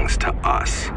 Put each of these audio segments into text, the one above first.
belongs to us.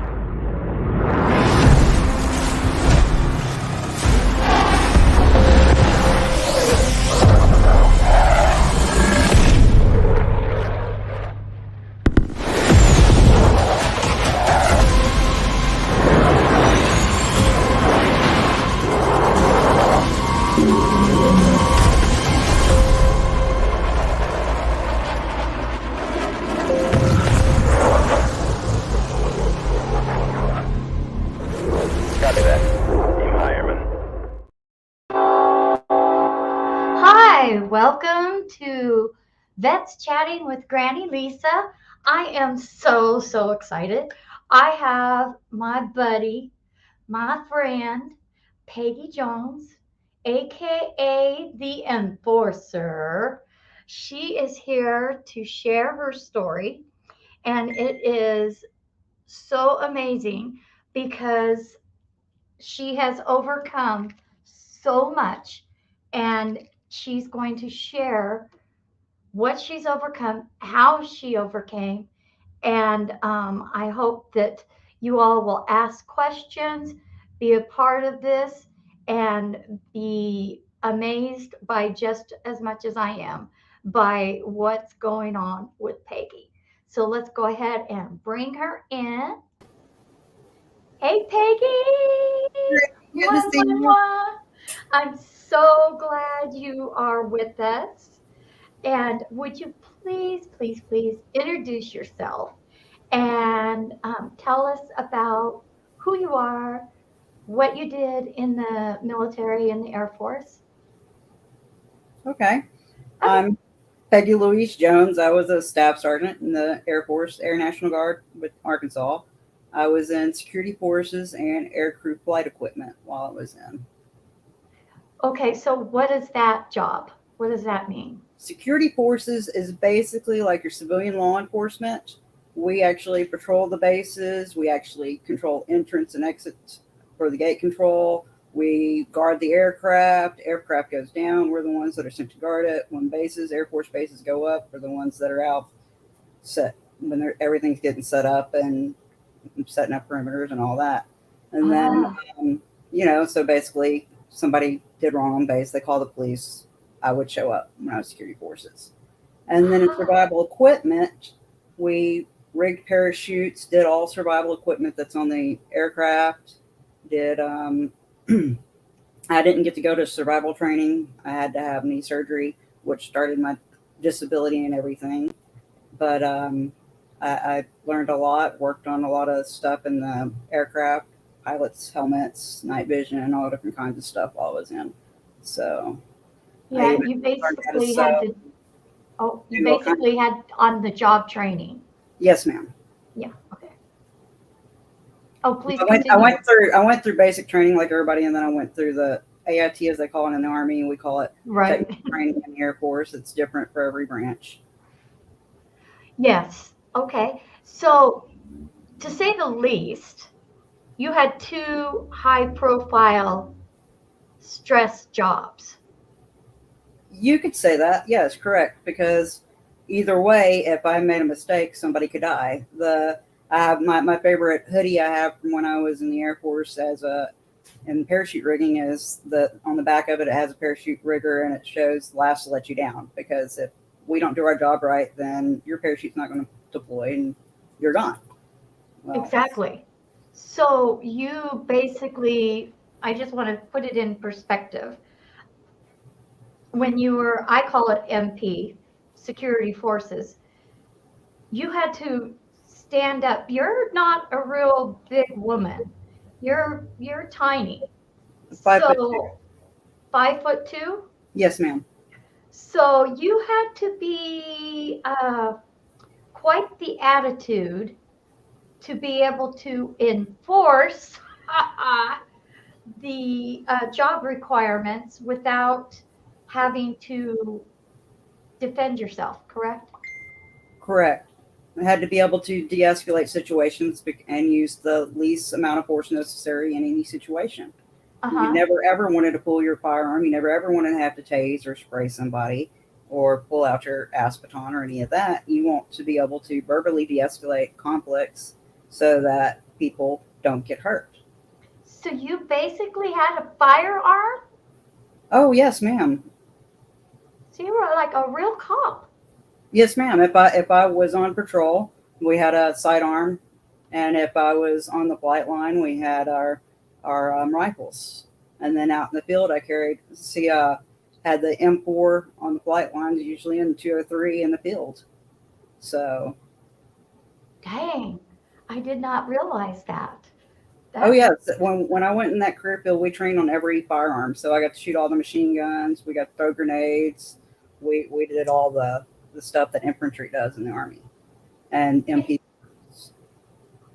Copy that. Team Hireman. Hi, welcome to Vets Chatting with Granny Lisa. I am so excited. I have my buddy, my friend, Peggy Jones, aka the Enforcer. She is here to share her story, and it is so amazing because she has overcome so much, and she's going to share what she's overcome, how she overcame, and I hope that you all will ask questions, be a part of this, and be amazed by just as much as I am by what's going on with Peggy. So let's go ahead and bring her in. Hey, Peggy! Good to see you. Mwah. I'm so glad you are with us. And would you please introduce yourself and tell us about who you are, what you did in the military and the Air Force? Okay. Okay. I'm Peggy Louise Jones. I was a staff sergeant in the Air Force Air National Guard with Arkansas. I was in security forces and air crew flight equipment while I was in. Okay, so what is that job? What does that mean? Security forces is basically like your civilian law enforcement. We actually patrol the bases. We actually control entrance and exits for the gate control. We guard the aircraft. Aircraft goes down. We're the ones that are sent to guard it. When Air Force bases go up, we're the ones that are out set when everything's getting set up and setting up perimeters and all that. And then, Ah, so basically somebody did wrong on base. They call the police. I would show up when I was security forces. And then in ah, survival equipment, we rigged parachutes, did all survival equipment that's on the aircraft, did I didn't get to go to survival training. I had to have knee surgery, which started my disability and everything. But I learned a lot, worked on a lot of stuff in the aircraft, pilots, helmets, night vision, and all different kinds of stuff while I was in. So I yeah, even you learned how to basically sew, had to, oh, you do all kinds. basically had on the job training. Yes, ma'am. Yeah, okay. Oh, please I continue. went through basic training like everybody, and then I went through the AIT as they call it in the Army, and we call it Right. technical training in the Air Force. It's different for every branch. Yes. Okay. So, to say the least, you had two high profile stress jobs. You could say that, yes, correct, because either way, if I made a mistake, somebody could die. I have my favorite hoodie I have from when I was in the Air Force as a in parachute rigging is that on the back of it, it has a parachute rigger and it shows last to let you down, because if we don't do our job right, then your parachute's not going to deploy and you're gone. Well, Exactly. So, you basically, I just want to put it in perspective. When you were, I call it MP, security forces, you had to stand up. You're not a real big woman. You're tiny. 5'2". So 5'2". Yes, ma'am. So you had to be quite the attitude to be able to enforce the job requirements without having to defend yourself, correct? Correct. I had to be able to de-escalate situations and use the least amount of force necessary in any situation. Uh You huh. never ever wanted to pull your firearm. You never ever wanted to have to tase or spray somebody or pull out your ass baton or any of that. You want to be able to verbally de escalate conflicts so that people don't get hurt. So you basically had a firearm? Oh, yes, ma'am. So you were like a real cop. Yes, ma'am. If I was on patrol, we had a sidearm, and if I was on the flight line, we had our rifles. And then out in the field, I carried had the M4 on the flight lines, usually in the 203 in the field. So, Dang, I did not realize that. oh That yes, when I went in that career field, we trained on every firearm. So I got to shoot all the machine guns. We got to throw grenades. We did all the stuff that infantry does in the army and MP.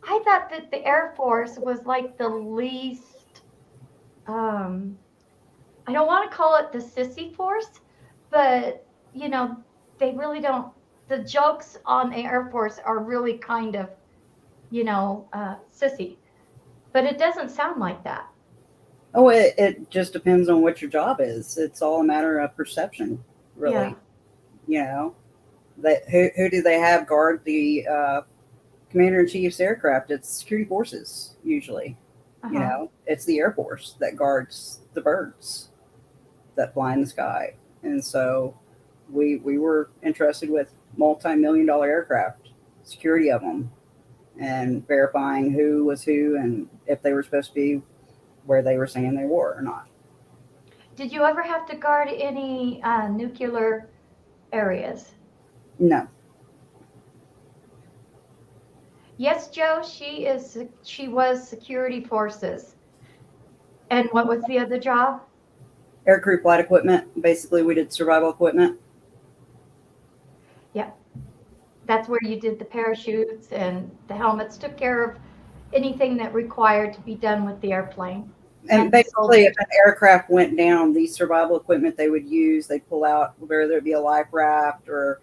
I thought that the Air Force was like the least. Um, I don't want to call it the sissy force, but you know, they really don't. The jokes on the Air Force are really kind of, sissy, but it doesn't sound like that. Oh, it just depends on what your job is. It's all a matter of perception, Yeah. really. You know, who do they have guard the commander in chief's aircraft? It's security forces usually. Uh You huh. know, it's the Air Force that guards the birds that fly in the sky, and so we were interested with multi-million-dollar aircraft, security of them, and verifying who was who and if they were supposed to be where they were saying they were or not. Did you ever have to guard any nuclear areas? No. Yes, Joe. She was security forces. And what was the other job? Aircrew flight equipment. Basically, we did survival equipment. Yeah, that's where you did the parachutes and the helmets. Took care of anything that required to be done with the airplane and And the basically, if soldiers. an aircraft went down, the survival equipment they would use, they'd pull out whether it be a life raft or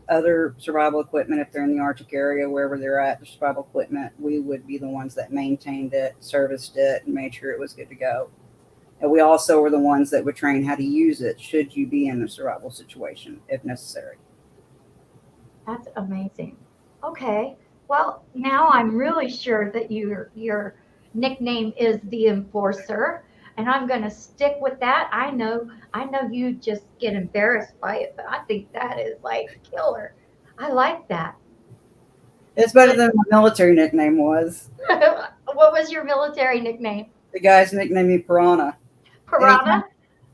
other survival equipment. If they're in the Arctic area, wherever they're at, the survival equipment, we would be the ones that maintained it, serviced it, and made sure it was good to go. And we also were the ones that would train how to use it should you be in a survival situation if necessary. That's amazing. Okay. Well, now I'm really sure that your nickname is the enforcer, and I'm going to stick with that. I know you just get embarrassed by it, but I think that is like killer. I like that. It's better But than my military nickname was. what was your military nickname? The guys nicknamed me Piranha. Anytime,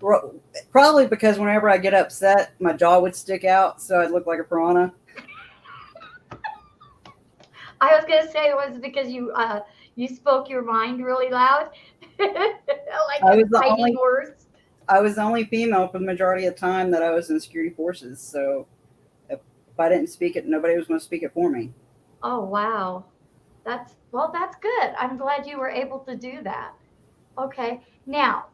Piranha? probably because whenever I get upset, my jaw would stick out, so I'd look like a piranha. I was going to say it was because you spoke your mind really loud, like I the was the fighting only words. I was the only female for the majority of the time that I was in security forces. So if I didn't speak it, nobody was going to speak it for me. Oh wow. That's good. I'm glad you were able to do that. Okay. Now,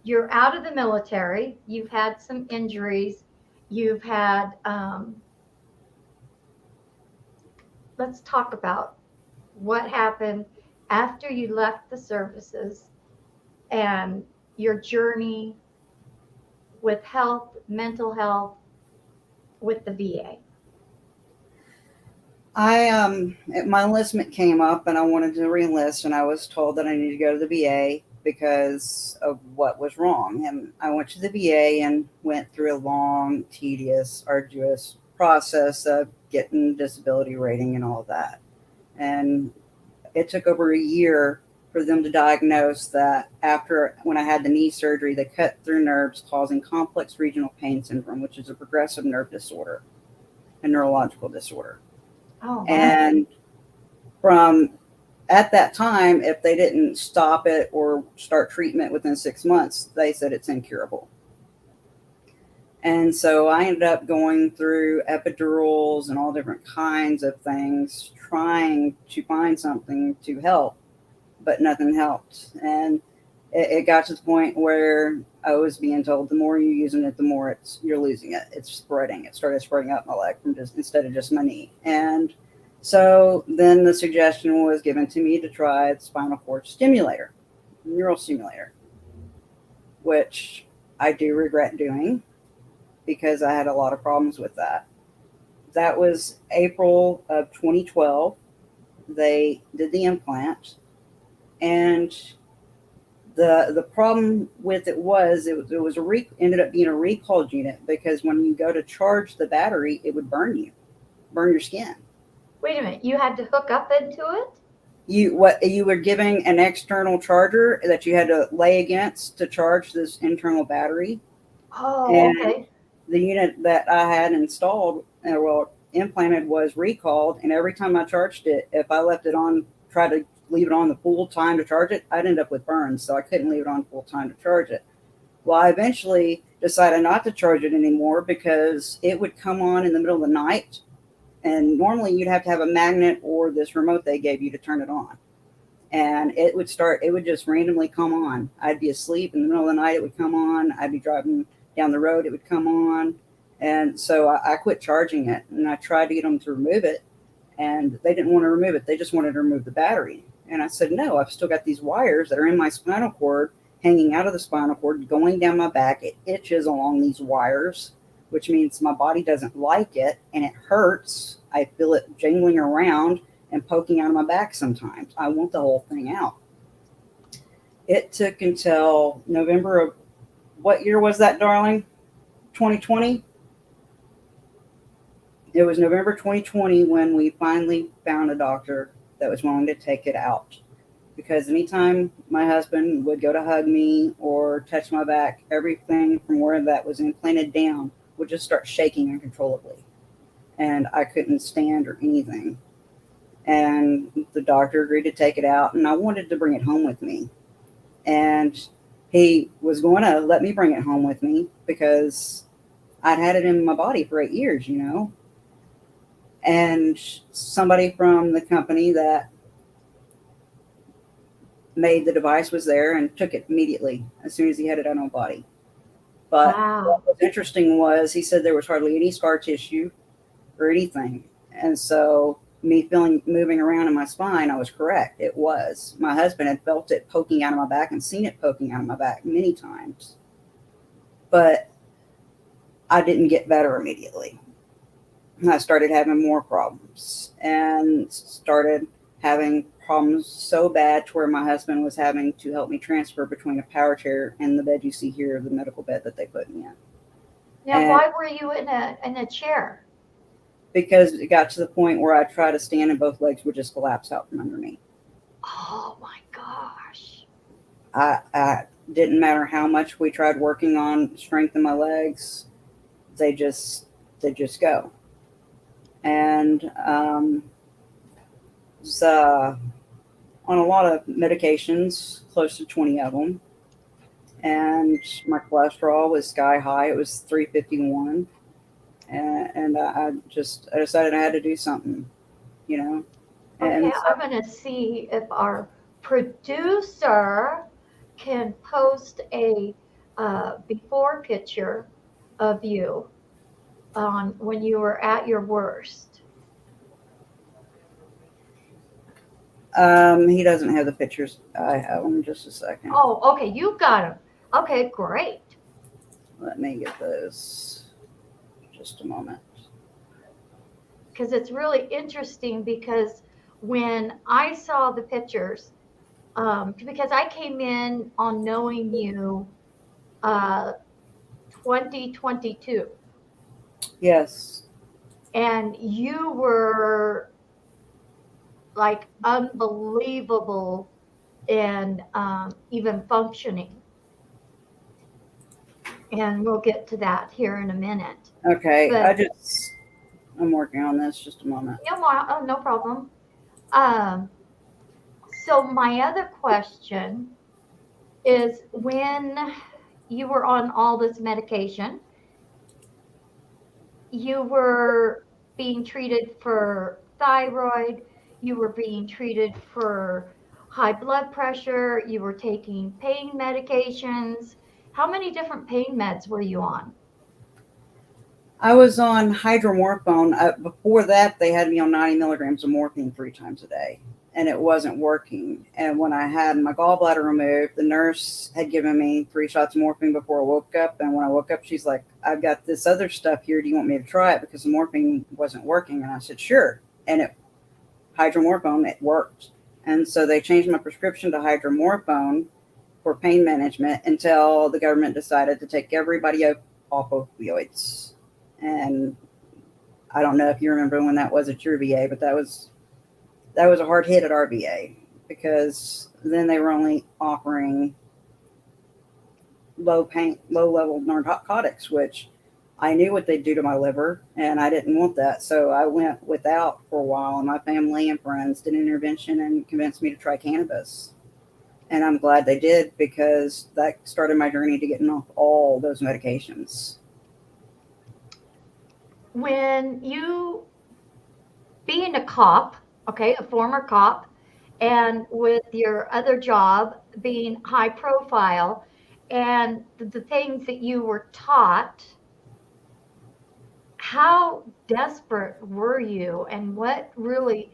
you're out of the military. You've had some injuries. You've had let's talk about what happened after you left the services and your journey with health, mental health with the VA. My enlistment came up and I wanted to reenlist, and I was told that I needed to go to the VA because of what was wrong. And I went to the VA and went through a long, tedious, arduous process of getting disability rating and all of that. And it took over a year for them to diagnose that after when I had the knee surgery, they cut through nerves causing complex regional pain syndrome, which is a progressive nerve disorder, a neurological disorder. Oh wow. And from at that time, if they didn't stop it or start treatment within 6 months, they said it's incurable. And so I ended up going through epidurals and all different kinds of things, trying to find something to help, but nothing helped. And it got to the point where I was being told the more you're using it, the more you're losing it. It's spreading. It started spreading up my leg from just instead of just my knee. And so then the suggestion was given to me to try the spinal cord stimulator, neural stimulator, which I do regret doing because I had a lot of problems with that. That was April of 2012. They did the implant, and the problem with it ended up being a recalled unit, because when you go to charge the battery, it would burn your skin. Wait a minute, you had to hook up into it? You were giving an external charger that you had to lay against to charge this internal battery, Oh, and okay. the unit that I had installed, implanted, was recalled. And every time I charged it, if I left it on, tried to leave it on the full time to charge it, I'd end up with burns. So I couldn't leave it on full time to charge it. Well, I eventually decided not to charge it anymore because it would come on in the middle of the night. And normally you'd have to have a magnet or this remote they gave you to turn it on. And it would just randomly come on. I'd be asleep in the middle of the night, it would come on. I'd be driving down the road, it would come on. And so I quit charging it, and I tried to get them to remove it, and they didn't want to remove it. They just wanted to remove the battery. And I said, no, I've still got these wires that are in my spinal cord, hanging out of the spinal cord, going down my back. It itches along these wires, which means my body doesn't like it, and it hurts. I feel it jangling around and poking out of my back sometimes. I want the whole thing out. It took until November of, what year was that, darling? 2020? It was November 2020 when we finally found a doctor that was willing to take it out. Because anytime my husband would go to hug me or touch my back, everything from where that was implanted down would just start shaking uncontrollably. And I couldn't stand or anything. And the doctor agreed to take it out, and I wanted to bring it home with me. And he was going to let me bring it home with me because I'd had it in my body for 8 years, And somebody from the company that made the device was there and took it immediately as soon as he had it on my body. But Wow. what was interesting was he said there was hardly any scar tissue or anything. And so me moving around in my spine, I was correct. It was. My husband had felt it poking out of my back and seen it poking out of my back many times. But I didn't get better immediately. I started having more problems and started having problems so bad to where my husband was having to help me transfer between a power chair and the bed you see here, the medical bed that they put me in. Now, And why were you in a chair? because it got to the point where I tried to stand and both legs would just collapse out from under me. Oh my gosh. I didn't matter how much we tried working on strength in my legs, they just go. And so on a lot of medications, close to 20 of them, and my cholesterol was sky high. It was 351, and I decided I had to do something, Okay, And I'm going to see if our producer can post a before picture of you on when you were at your worst. he doesn't have the pictures. I have them. Just a second. Oh, okay, you got them. Okay, great. Let me get those. Just a moment. Because it's really interesting because when I saw the pictures, because I came in on knowing you uh, 2022, Yes. and you were like unbelievable and even functioning. And we'll get to that here in a minute. Okay. But I'm working on this. Just a moment. no problem. Um, so my other question is when you were on all this medication, you were being treated for thyroid, you were being treated for high blood pressure, you were taking pain medications. How many different pain meds were you on? I was on hydromorphone. Before that, they had me on 90 milligrams of morphine 3 times a day, and it wasn't working. And when I had my gallbladder removed, the nurse had given me 3 shots of morphine before I woke up. And when I woke up, she's like, I've got this other stuff here. Do you want me to try it? Because the morphine wasn't working. And I said, sure. And hydromorphone, it worked. And so they changed my prescription to hydromorphone for pain management until the government decided to take everybody off opioids. And I don't know if you remember when that was at your VA, but that was a hard hit at our VA, because then they were only offering low level narcotics, which I knew what they'd do to my liver, and I didn't want that. So I went without for a while, and my family and friends did an intervention and convinced me to try cannabis. And I'm glad they did, because that started my journey to getting off all those medications. When you, being a cop, okay, a former cop, and with your other job being high profile, and the things that you were taught, how desperate were you, and what really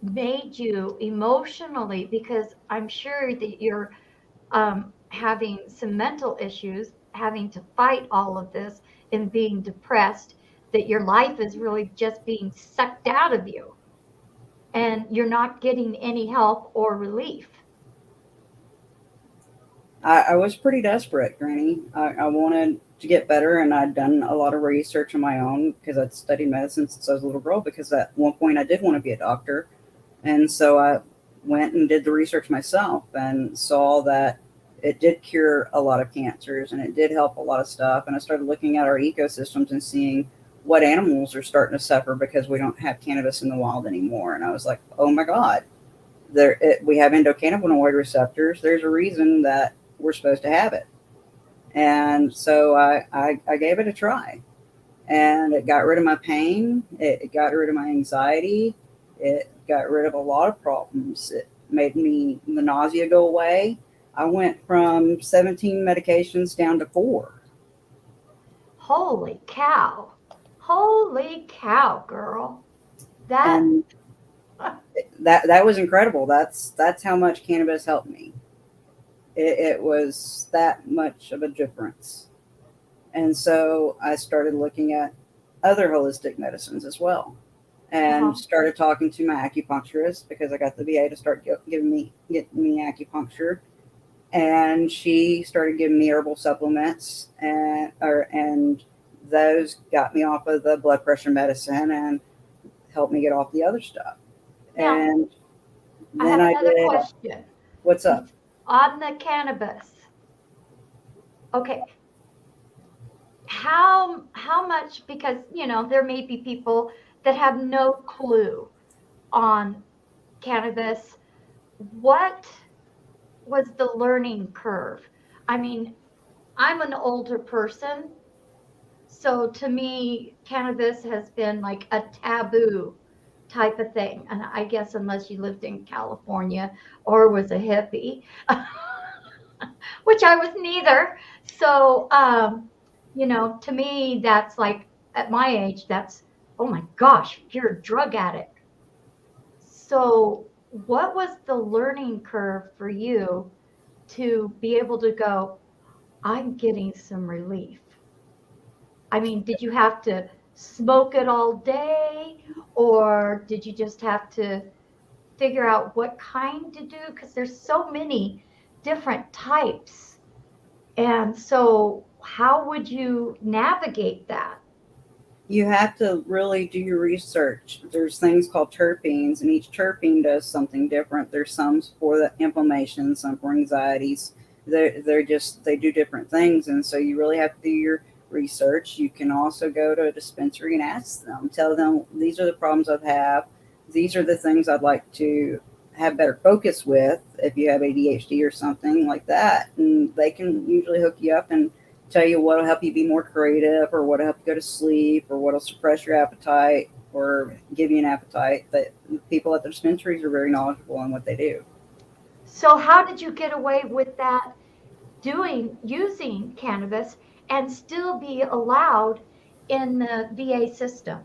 made you emotionally? Because I'm sure that you're having some mental issues, having to fight all of this and being depressed, that your life is really just being sucked out of you and you're not getting any help or relief. I was pretty desperate, Granny. I wanted to get better, and I'd done a lot of research on my own because I'd studied medicine since I was a little girl. Because at one point I did want to be a doctor, and so I went and did the research myself and saw that it did cure a lot of cancers and it did help a lot of stuff. And I started looking at our ecosystems and seeing what animals are starting to suffer because we don't have cannabis in the wild anymore. And I was like, oh my God, we have endocannabinoid receptors. There's a reason that we're supposed to have it. And so I gave it a try, and it got rid of my pain. It got rid of my anxiety. It got rid of a lot of problems. It made the nausea go away. I went from 17 medications down to 4. Holy cow. Holy cow, girl. That And that was incredible. That's how much cannabis helped me. It was that much of a difference. And so I started looking at other holistic medicines as well, and uh-huh. started talking to my acupuncturist, because I got the VA to start getting me acupuncture. And she started giving me herbal supplements, and those got me off of the blood pressure medicine and helped me get off the other stuff. Now, And I then have I another did, question. what's up? On the cannabis. Okay. How much, because there may be people that have no clue on cannabis. What was the learning curve? I mean, I'm an older person, so to me, cannabis has been like a taboo type of thing. And I guess unless you lived in California or was a hippie, which I was neither. So, to me, that's like at my age, that's, oh my gosh, you're a drug addict. So, what was the learning curve for you to be able to go, I'm getting some relief? I mean, did you have to smoke it all day, or did you just have to figure out what kind to do? Because there's so many different types. And so, how would you navigate that? You have to really do your research. There's things called terpenes, and each terpene does something different. There's some for the inflammation, some for anxieties. They do different things, and so you really have to do your research. You can also go to a dispensary and ask them, tell them these are the problems I have. These are the things I'd like to have better focus with if you have ADHD or something like that, and they can usually hook you up and tell you what'll help you be more creative, or what'll help you go to sleep, or what'll suppress your appetite or give you an appetite. That people at the dispensaries are very knowledgeable on what they do. So, how did you get away with that, using cannabis and still be allowed in the VA system?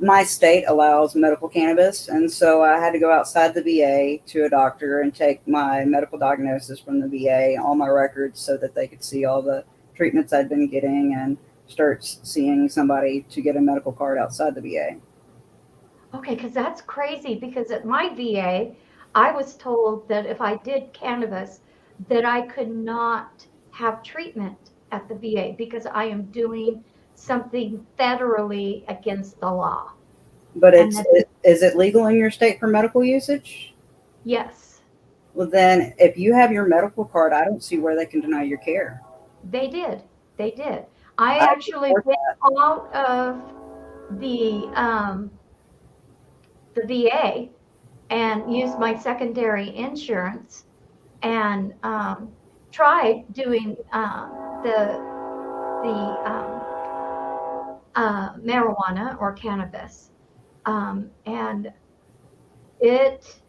My state allows medical cannabis, and so I had to go outside the VA to a doctor and take my medical diagnosis from the VA, all my records, so that they could see all the treatments I'd been getting, and start seeing somebody to get a medical card outside the VA. Okay, because that's crazy. Because at my VA, I was told that if I did cannabis, that I could not have treatment at the VA because I am doing something federally against the law. But And that, is it legal in your state for medical usage? yes, Well, then, if you have your medical card, I don't see where they can deny your care. they did. They did. I I actually support went out of the um, the VA and used my secondary insurance and tried doing the marijuana or cannabis, and it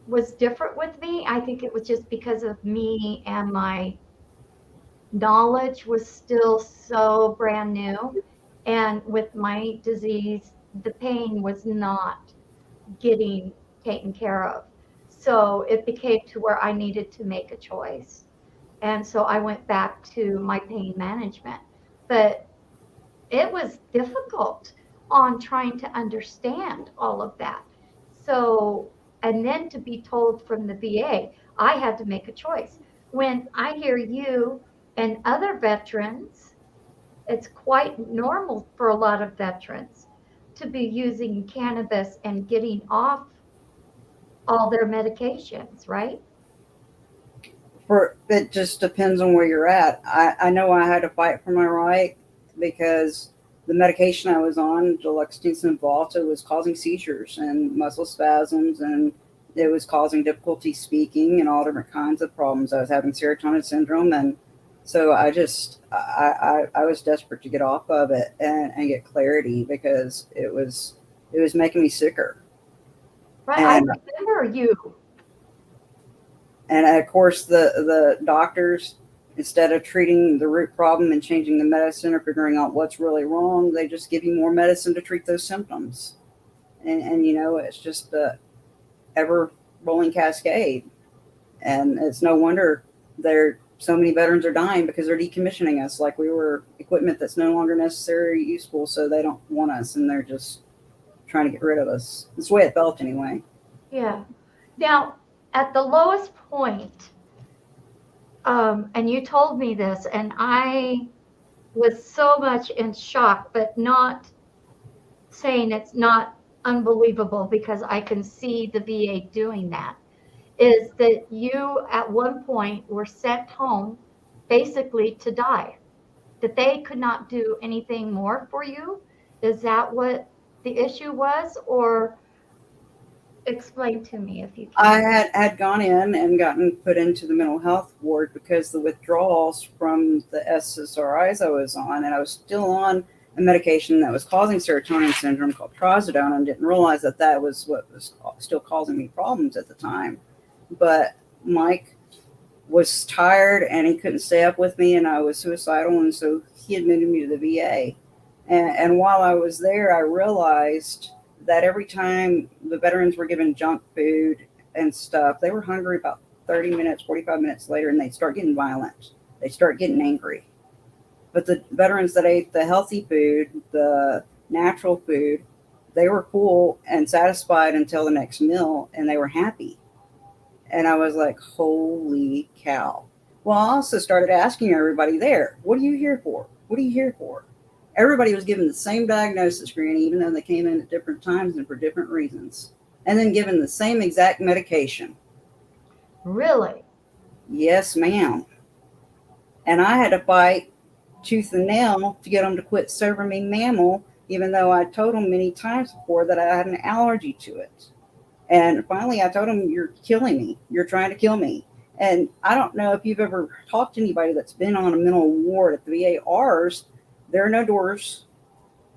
was different with me. I think it was just because of me and my knowledge was still so brand new, and with my disease, the pain was not getting taken care of. So it became to where I needed to make a choice. And so I went back to my pain management. But it was difficult on trying to understand all of that. So, and then to be told from the VA, I had to make a choice. When I hear you and other veterans, it's quite normal for a lot of veterans to be using cannabis and getting off all their medications, right? for it just depends on where you're at. I know I had to fight for my right because the medication I was on, Deluxetine and Volta, was causing seizures and muscle spasms, and it was causing difficulty speaking and all different kinds of problems. I was having serotonin syndrome, and so I was desperate to get off of it and get clarity because it was making me sicker. Right. I And remember you. And of course, the doctors, instead of treating the root problem and changing the medicine or figuring out what's really wrong, they just give you more medicine to treat those symptoms. And you know, it's just the ever rolling cascade. And it's no wonder there so many veterans are dying because they're decommissioning us like we were equipment that's no longer necessary, useful, so they don't want us, and they're just trying to get rid of us. That's the way it felt anyway. Yeah. Now, at the lowest point, and you told me this, and I was so much in shock, but not saying it's not unbelievable because I can see the VA doing that, is that you at one point were sent home basically to die, that they could not do anything more for you. Is that what the issue was? Or explain to me if you I can. had gone in and gotten put into the mental health ward because the withdrawals from the SSRIs I was on, and I was still on a medication that was causing serotonin syndrome called trazodone, and didn't realize that that was what was still causing me problems at the time. But Mike was tired and he couldn't stay up with me, and I was suicidal, and so he admitted me to the VA. And while I was there, I realized that every time the veterans were given junk food and stuff, they were hungry about 30 minutes, 45 minutes later, and they'd start getting violent. They start getting angry. But the veterans that ate the healthy food, the natural food, they were full and satisfied until the next meal, and they were happy. And I was like, holy cow. Well, I also started asking everybody there, what are you here for? What are you here for? Everybody was given the same diagnosis, Granny, even though they came in at different times and for different reasons. And then given the same exact medication. Really? Yes, ma'am. And I had to fight tooth and nail to get them to quit serving me mammal, even though I told them many times before that I had an allergy to it. And finally, I told him, you're killing me. You're trying to kill me. And I don't know if you've ever talked to anybody that's been on a mental ward at the VA. Ours, there are no doors,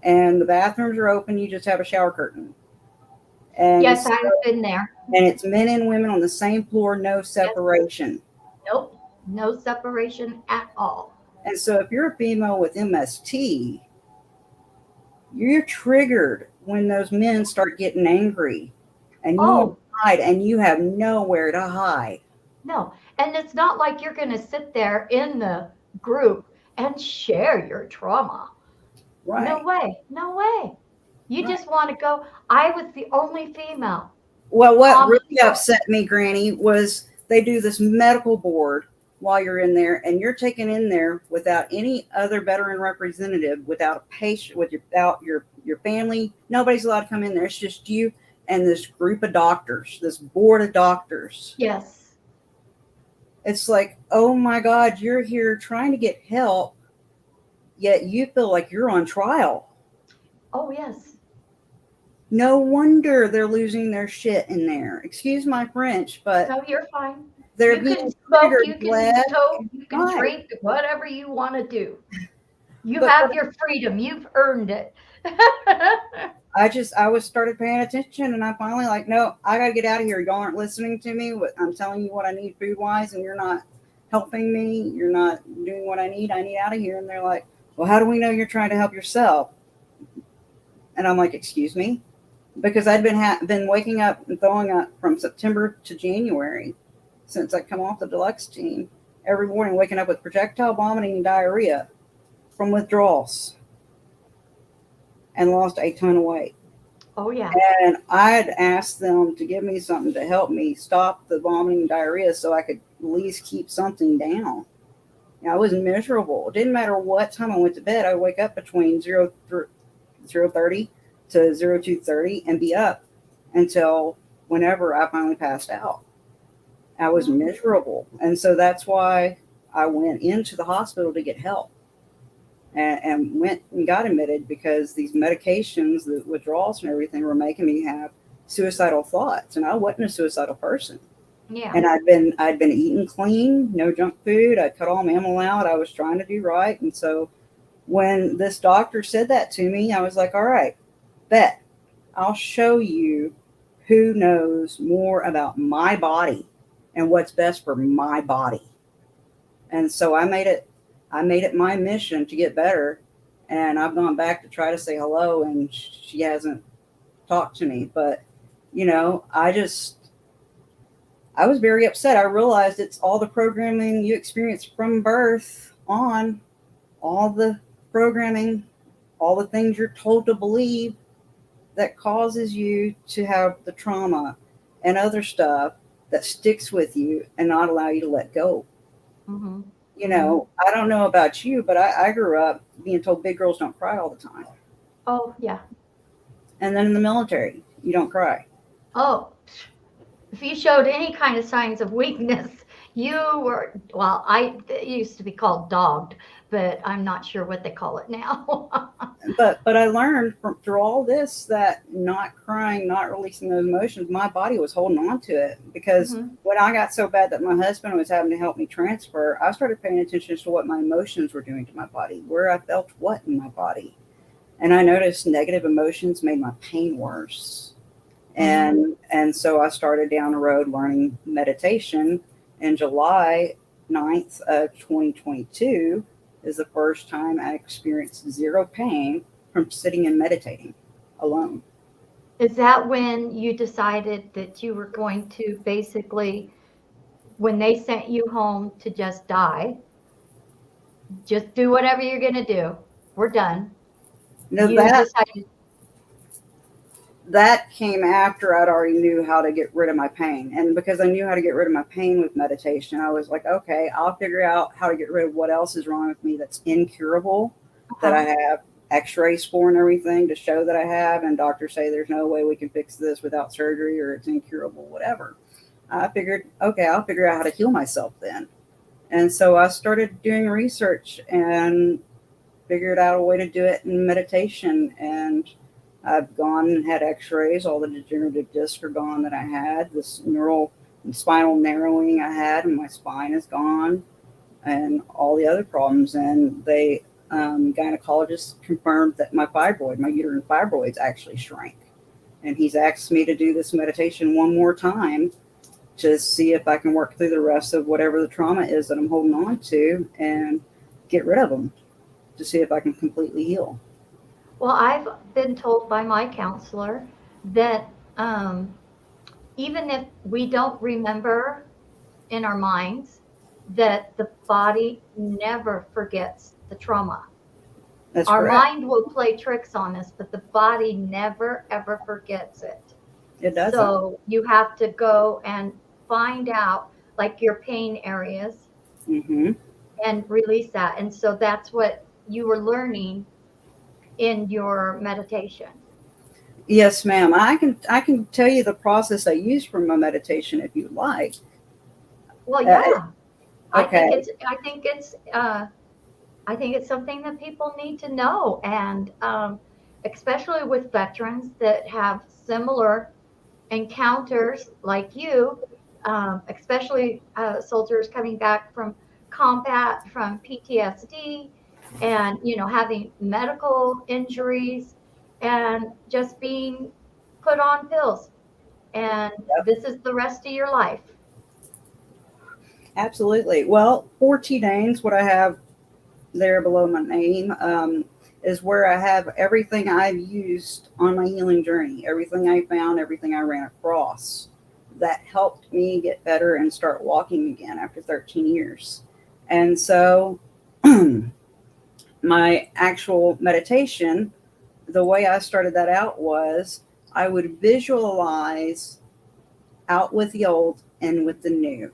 and the bathrooms are open. You just have a shower curtain. And, Yes, so, I've been there. and it's men and women on the same floor, no Yes. separation. Nope. No separation at all. And so if you're a female with MST, you're triggered when those men start getting angry and you want Oh, to hide and you have nowhere to hide. no. And it's not like you're going to sit there in the group and share your trauma. No Right. way. No way. You Right. just want to go. I was the only female Well, what on the really floor. upset me, Granny, was they do this medical board while you're in there, and you're taken in there without any other veteran representative, without a patient, without your family. Nobody's allowed to come in there. It's just you and this group of doctors, this board of doctors. Yes. It's like, oh my God, you're here trying to get help, yet you feel like you're on trial. Oh, yes. No wonder they're losing their shit in there. Excuse my French, but No, you're fine. they're You can being smoke, triggered, you can left toke, and you can right. drink, whatever you want to do. You But have your freedom. You've earned it. I was started paying attention, and I finally like, no, I got to get out of here. Y'all aren't listening to me. I'm telling you what I need food wise, and you're not helping me. You're not doing what I need. I need out of here. And they're like, well, how do we know you're trying to help yourself? And I'm like, excuse me, because I'd been waking up and throwing up from September to January since I come off the deluxe team every morning, waking up with projectile vomiting and diarrhea from withdrawals, and lost a ton of weight. Oh, yeah. And I'd asked them to give me something to help me stop the vomiting and diarrhea so I could at least keep something down. I was miserable. It didn't matter what time I went to bed. I would wake up between 0:30 to 02:30 and be up until whenever I finally passed out. I was miserable. And so that's why I went into the hospital to get help, and went and got admitted, because these medications, the withdrawals and everything, were making me have suicidal thoughts. And I wasn't a suicidal person. Yeah. And I'd been eating clean, no junk food. I cut all mammal out. I was trying to do right. And so when this doctor said that to me, I was like, all right, bet I'll show you who knows more about my body and what's best for my body. And so I made it my mission to get better. And I've gone back to try to say hello, and she hasn't talked to me. But, I was very upset. I realized it's all the programming you experience from birth on, all the programming, all the things you're told to believe that causes you to have the trauma and other stuff that sticks with you and not allow you to let go. Mm-hmm. I don't know about you, but I grew up being told big girls don't cry all the time. Oh, yeah. And then in the military, you don't cry. Oh, if you showed any kind of signs of weakness, you were, well, it used to be called dogged, but I'm not sure what they call it now. But I learned through all this that not crying, not releasing those emotions, my body was holding on to it. Because Hmm. when I got so bad that my husband was having to help me transfer, I started paying attention to what my emotions were doing to my body, where I felt what in my body. And I noticed negative emotions made my pain worse. Hmm. And so I started down the road learning meditation. In July 9th of 2022 is the first time I experienced zero pain from sitting and meditating alone. Is that when you decided that you were going to basically, when they sent you home to just die, just do whatever you're going to do? We're done. Now You decided, that came after I'd already knew how to get rid of my pain. And because I knew how to get rid of my pain with meditation, I was like, okay, I'll figure out how to get rid of what else is wrong with me that's incurable, that I uh-huh. have x-rays for and everything to show that I have. And doctors say there's no way we can fix this without surgery, or it's incurable, whatever. I figured, okay, I'll figure out how to heal myself then. And so I started doing research and figured out a way to do it in meditation. And I've gone and had x-rays. All the degenerative discs are gone that I had. This neural and spinal narrowing I had, and my spine is gone, and all the other problems. And they, gynecologist confirmed that my uterine fibroids actually shrank. And he's asked me to do this meditation one more time to see if I can work through the rest of whatever the trauma is that I'm holding on to and get rid of them, to see if I can completely heal. Well, I've been told by my counselor that even if we don't remember in our minds, that the body never forgets the trauma. That's Our correct. mind will play tricks on us, but the body never ever forgets it. It doesn't. So you have to go and find out like your pain areas Hmm. and release that. And so that's what you were learning in your meditation. Yes, ma'am. I can tell you the process I use for my meditation if you'd like. Well, Uh, yeah, I think okay. it's I think it's I think it's something that people need to know, and especially with veterans that have similar encounters like you, especially soldiers coming back from combat, from PTSD, and having medical injuries, and just being put on pills, and this is the rest of your life. Absolutely. Well, 14 names, what I have there below my name, is where I have everything I've used on my healing journey, everything I found, everything I ran across that helped me get better and start walking again after 13 years. And so, my actual meditation, the way I started that out was I would visualize out with the old and with the new.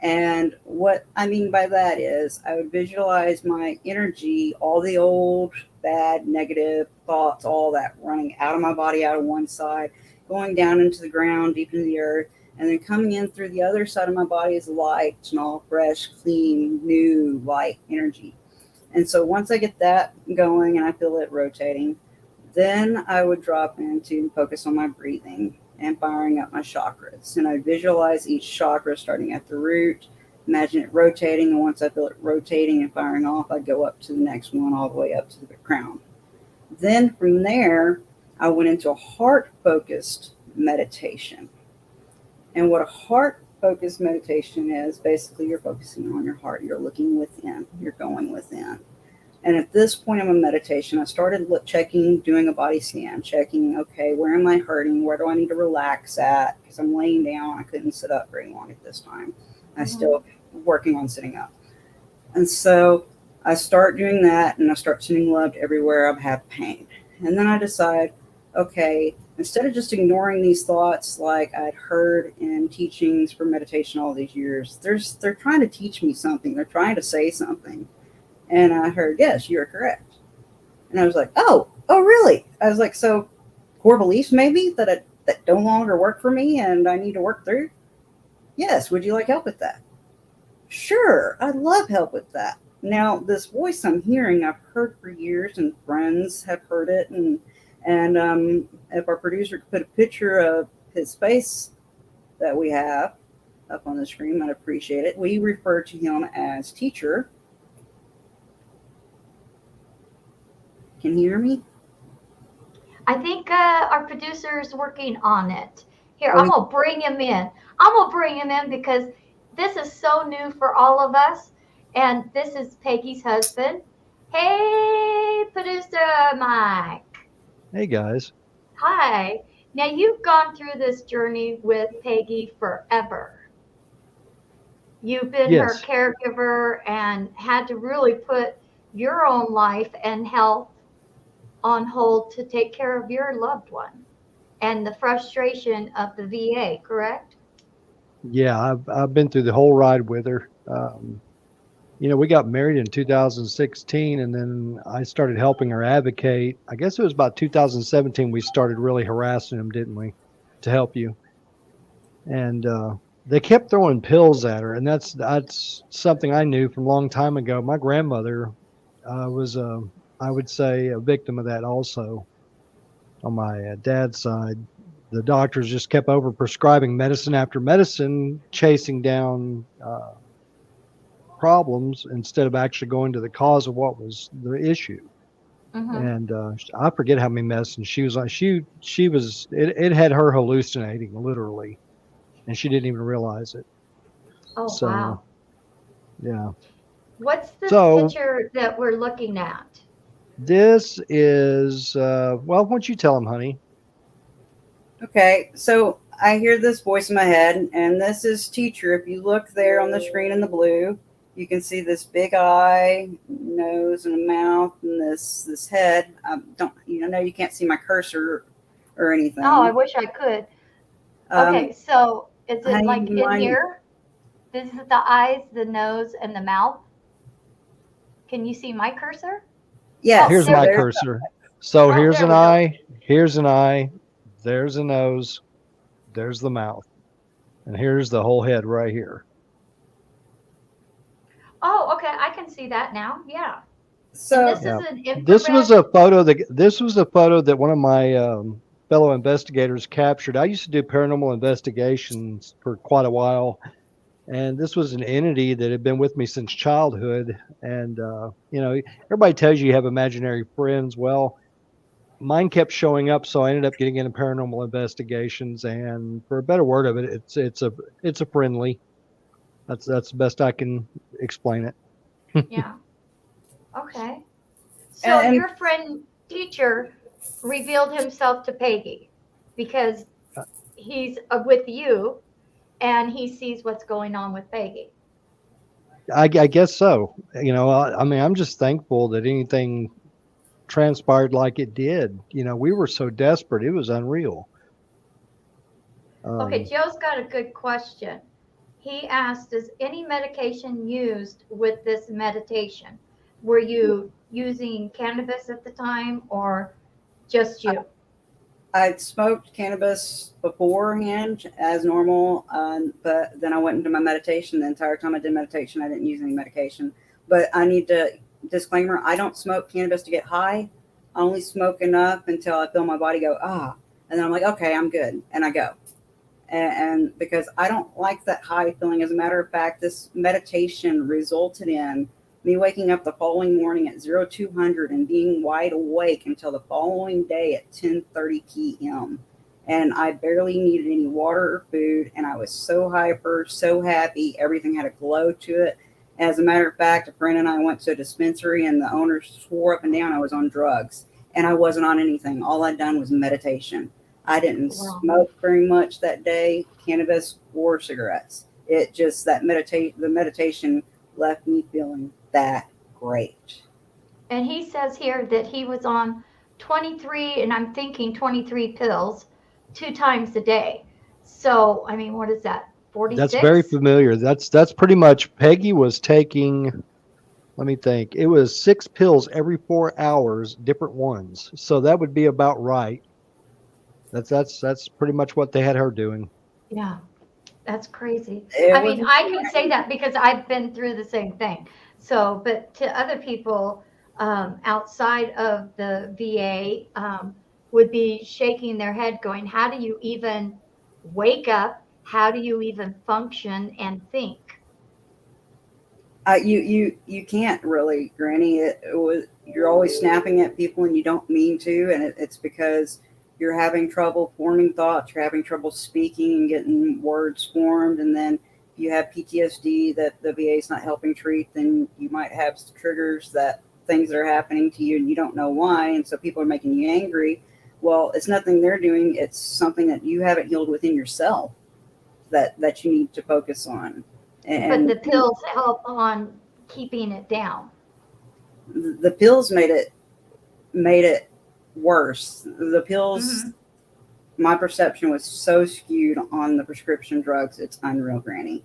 And what I mean by that is, I would visualize my energy, all the old, bad, negative thoughts, all that running out of my body, out of one side, going down into the ground, deep into the earth, and then coming in through the other side of my body is light and all fresh, clean, new, light energy. And so once I get that going and I feel it rotating, then I would drop into and focus on my breathing and firing up my chakras. And I visualize each chakra starting at the root, imagine it rotating. And once I feel it rotating and firing off, I go up to the next one, all the way up to the crown. Then from there, I went into a heart focused meditation. And what a heart focused meditation is, basically, you're focusing on your heart, you're looking within, you're going within. And at this point of my meditation, I started checking, doing a body scan, checking, okay, where am I hurting? Where do I need to relax at? Because I'm laying down. I couldn't sit up very long at this time. I Hmm. still working on sitting up. And so I start doing that and I start sending love to everywhere I have pain. And then I decide, okay, instead of just ignoring these thoughts like I'd heard in teachings for meditation all these years, they're trying to teach me something. They're trying to say something. And I heard, yes, you're correct. And I was like, oh, really? I was like, so core beliefs maybe that no longer work for me and I need to work through? Yes. Would you like help with that? Sure. I'd love help with that. Now, this voice I'm hearing, I've heard for years, and friends have heard it. And if our producer could put a picture of his face that we have up on the screen, I'd appreciate it. We refer to him as teacher. Can you hear me? I think our producer is working on it. Here, Oh, I'm gonna bring him in. I'm gonna bring him in because this is so new for all of us, and this is Peggy's husband. Hey, producer Mike. Hey guys. Hi. Now you've gone through this journey with Peggy forever. You've been her Yes. caregiver and had to really put your own life and health on hold to take care of your loved one and the frustration of the VA, correct? Yeah, I've been through the whole ride with her. We got married in 2016, and then I started helping her advocate. I guess it was about 2017 we started really harassing him, didn't we, to help you? And they kept throwing pills at her, and that's something I knew from a long time ago. My grandmother was, I would say, a victim of that also on my dad's side. The doctors just kept over prescribing medicine after medicine, chasing down problems instead of actually going to the cause of what was the issue. Mm-hmm. And I forget how many medicines she was on. She was it had her hallucinating literally, and she didn't even realize it. Oh, So wow. yeah. What's this So picture that we're looking at? this is well, why don't you tell him, honey? okay. So I hear this voice in my head, and this is teacher. If you look there on the screen in the blue, you can see this big eye, nose, and a mouth, and this head. Don't know you can't see my cursor or anything. Oh, I wish I could. Okay, so is it Honey, like do you in mind? here? This is the eyes, the nose, and the mouth. Can you see my cursor? Yes. Oh, Here's there my we go. cursor. So Oh, here's there an we go. eye, here's an eye, there's a nose, there's the mouth, and here's the whole head right here. Oh, okay, I can see that now. Yeah. And So this is Yeah. an This was infrared. a photo that one of my fellow investigators captured. I used to do paranormal investigations for quite a while, and this was an entity that had been with me since childhood. And everybody tells you have imaginary friends. Well, mine kept showing up, so I ended up getting into paranormal investigations. And for a better word of it, it's a friendly. That's the best I can explain it. Yeah. Okay. So and your friend teacher revealed himself to Peggy because he's with you and he sees what's going on with Peggy. I guess so. I mean, I'm just thankful that anything transpired like it did. We were so desperate; it was unreal. Okay, Um, Joe's got a good question. He asked, is any medication used with this meditation? Were you using cannabis at the time or just you? I'd smoked cannabis beforehand as normal, but then I went into my meditation. The entire time I did meditation, I didn't use any medication. But I need to disclaimer: I don't smoke cannabis to get high. I only smoke enough until I feel my body go and then I'm like, okay, I'm good, and I go. And because I don't like that high feeling. As a matter of fact, this meditation resulted in me waking up the following morning at 0200 and being wide awake until the following day at 10:30 p.m. And I barely needed any water or food, and I was so hyper, so happy. Everything had a glow to it. As a matter of fact, a friend and I went to a dispensary, and the owner swore up and down I was on drugs, and I wasn't on anything. All I'd done was meditation. I didn't Wow. smoke very much that day, cannabis or cigarettes. It just the meditation left me feeling that great. And he says here that he was on 23, and I'm thinking 23 pills 2 times a day. So, I mean, what is that? that's very 46? familiar. That's pretty much Peggy was taking. Let me think. It was 6 pills every 4 hours, different ones. So that would be about right. That's pretty much what they had her doing. Yeah. That's crazy. It I was mean, I can say that because I've been through the same thing. So, but to other people outside of the VA would be shaking their head, going, "How do you even wake up? How do you even function and think?" you can't really, Granny. It was you're always snapping at people and you don't mean to, and it's because you're having trouble forming thoughts, you're having trouble speaking and getting words formed, and then if you have PTSD that the VA is not helping treat, then you might have triggers that things that are happening to you and you don't know why, and so people are making you angry. Well, it's nothing they're doing; it's something that you haven't healed within yourself that you need to focus on, But and the pills help on keeping it down. the pills made it worse. The pills, Hmm. my perception was so skewed on the prescription drugs. It's unreal, Granny.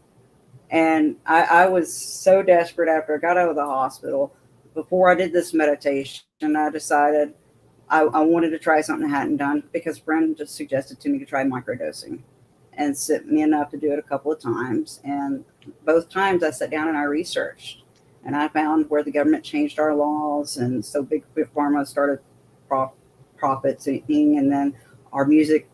And I was so desperate after I got out of the hospital. Before I did this meditation, I decided I wanted to try something I hadn't done because a friend just suggested to me to try microdosing and sent me enough to do it a couple of times. And both times I sat down and I researched. And I found where the government changed our laws. And so big pharma started profiting. And then our music,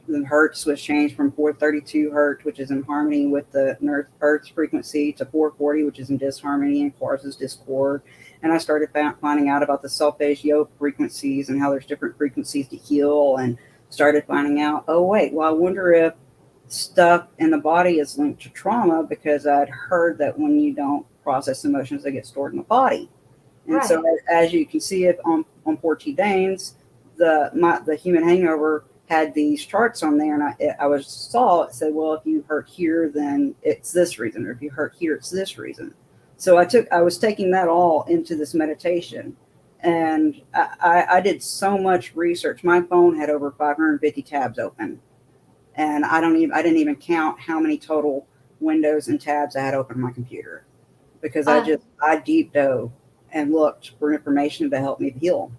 the hertz was changed from 432 hertz, which is in harmony with the Earth's frequency, to 440, which is in disharmony and causes discord. And I started finding out about the solfeggio frequencies and how there's different frequencies to heal, and started finding out, oh, wait, well, I wonder if stuff in the body is linked to trauma, because I'd heard that when you don't process emotions, they get stored in the body. And so, Right. as you can see it on Porchy Danes, the human hangover had these charts on there, and I saw it said, well, if you hurt here, then it's this reason, or if you hurt here, it's this reason. So I was taking that all into this meditation, and I did so much research. My phone had over 550 tabs open, and I didn't even count how many total windows and tabs I had open on my computer, because Uh, I deep dove and looked for information to help me heal.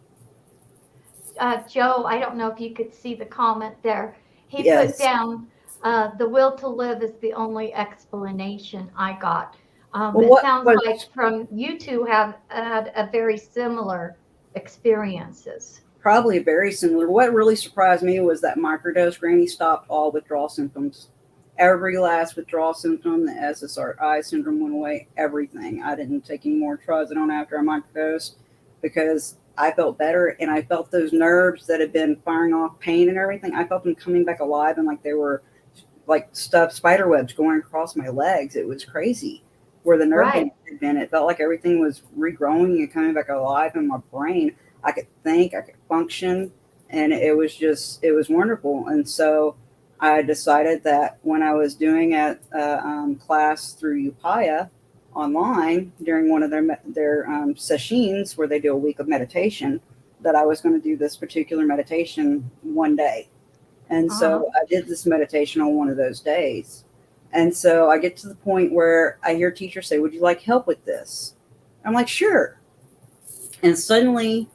Joe, I don't know if you could see the comment there. He put Yes. down, the will to live is the only explanation I got. Well, It what sounds like was from you two have had a very similar experiences. probably very similar. What really surprised me was that microdose Granny stopped all withdrawal symptoms. Every last withdrawal symptom, the SSRI syndrome went away, everything. I didn't take any more trazodone after I microdosed because I felt better, and I felt those nerves that had been firing off pain and everything. I felt them coming back alive, and like they were like stuffed spider webs going across my legs. It was crazy where the nerve Right. damage had been. It felt like everything was regrowing and coming back alive in my brain. I could think, I could function, and it was wonderful. And so I decided that when I was doing a class through Upaya online during one of their sessions where they do a week of meditation, that I was going to do this particular meditation one day. And Uh-huh. so I did this meditation on one of those days. And so I get to the point where I hear teachers say, "Would you like help with this?" I'm like, "Sure." And suddenly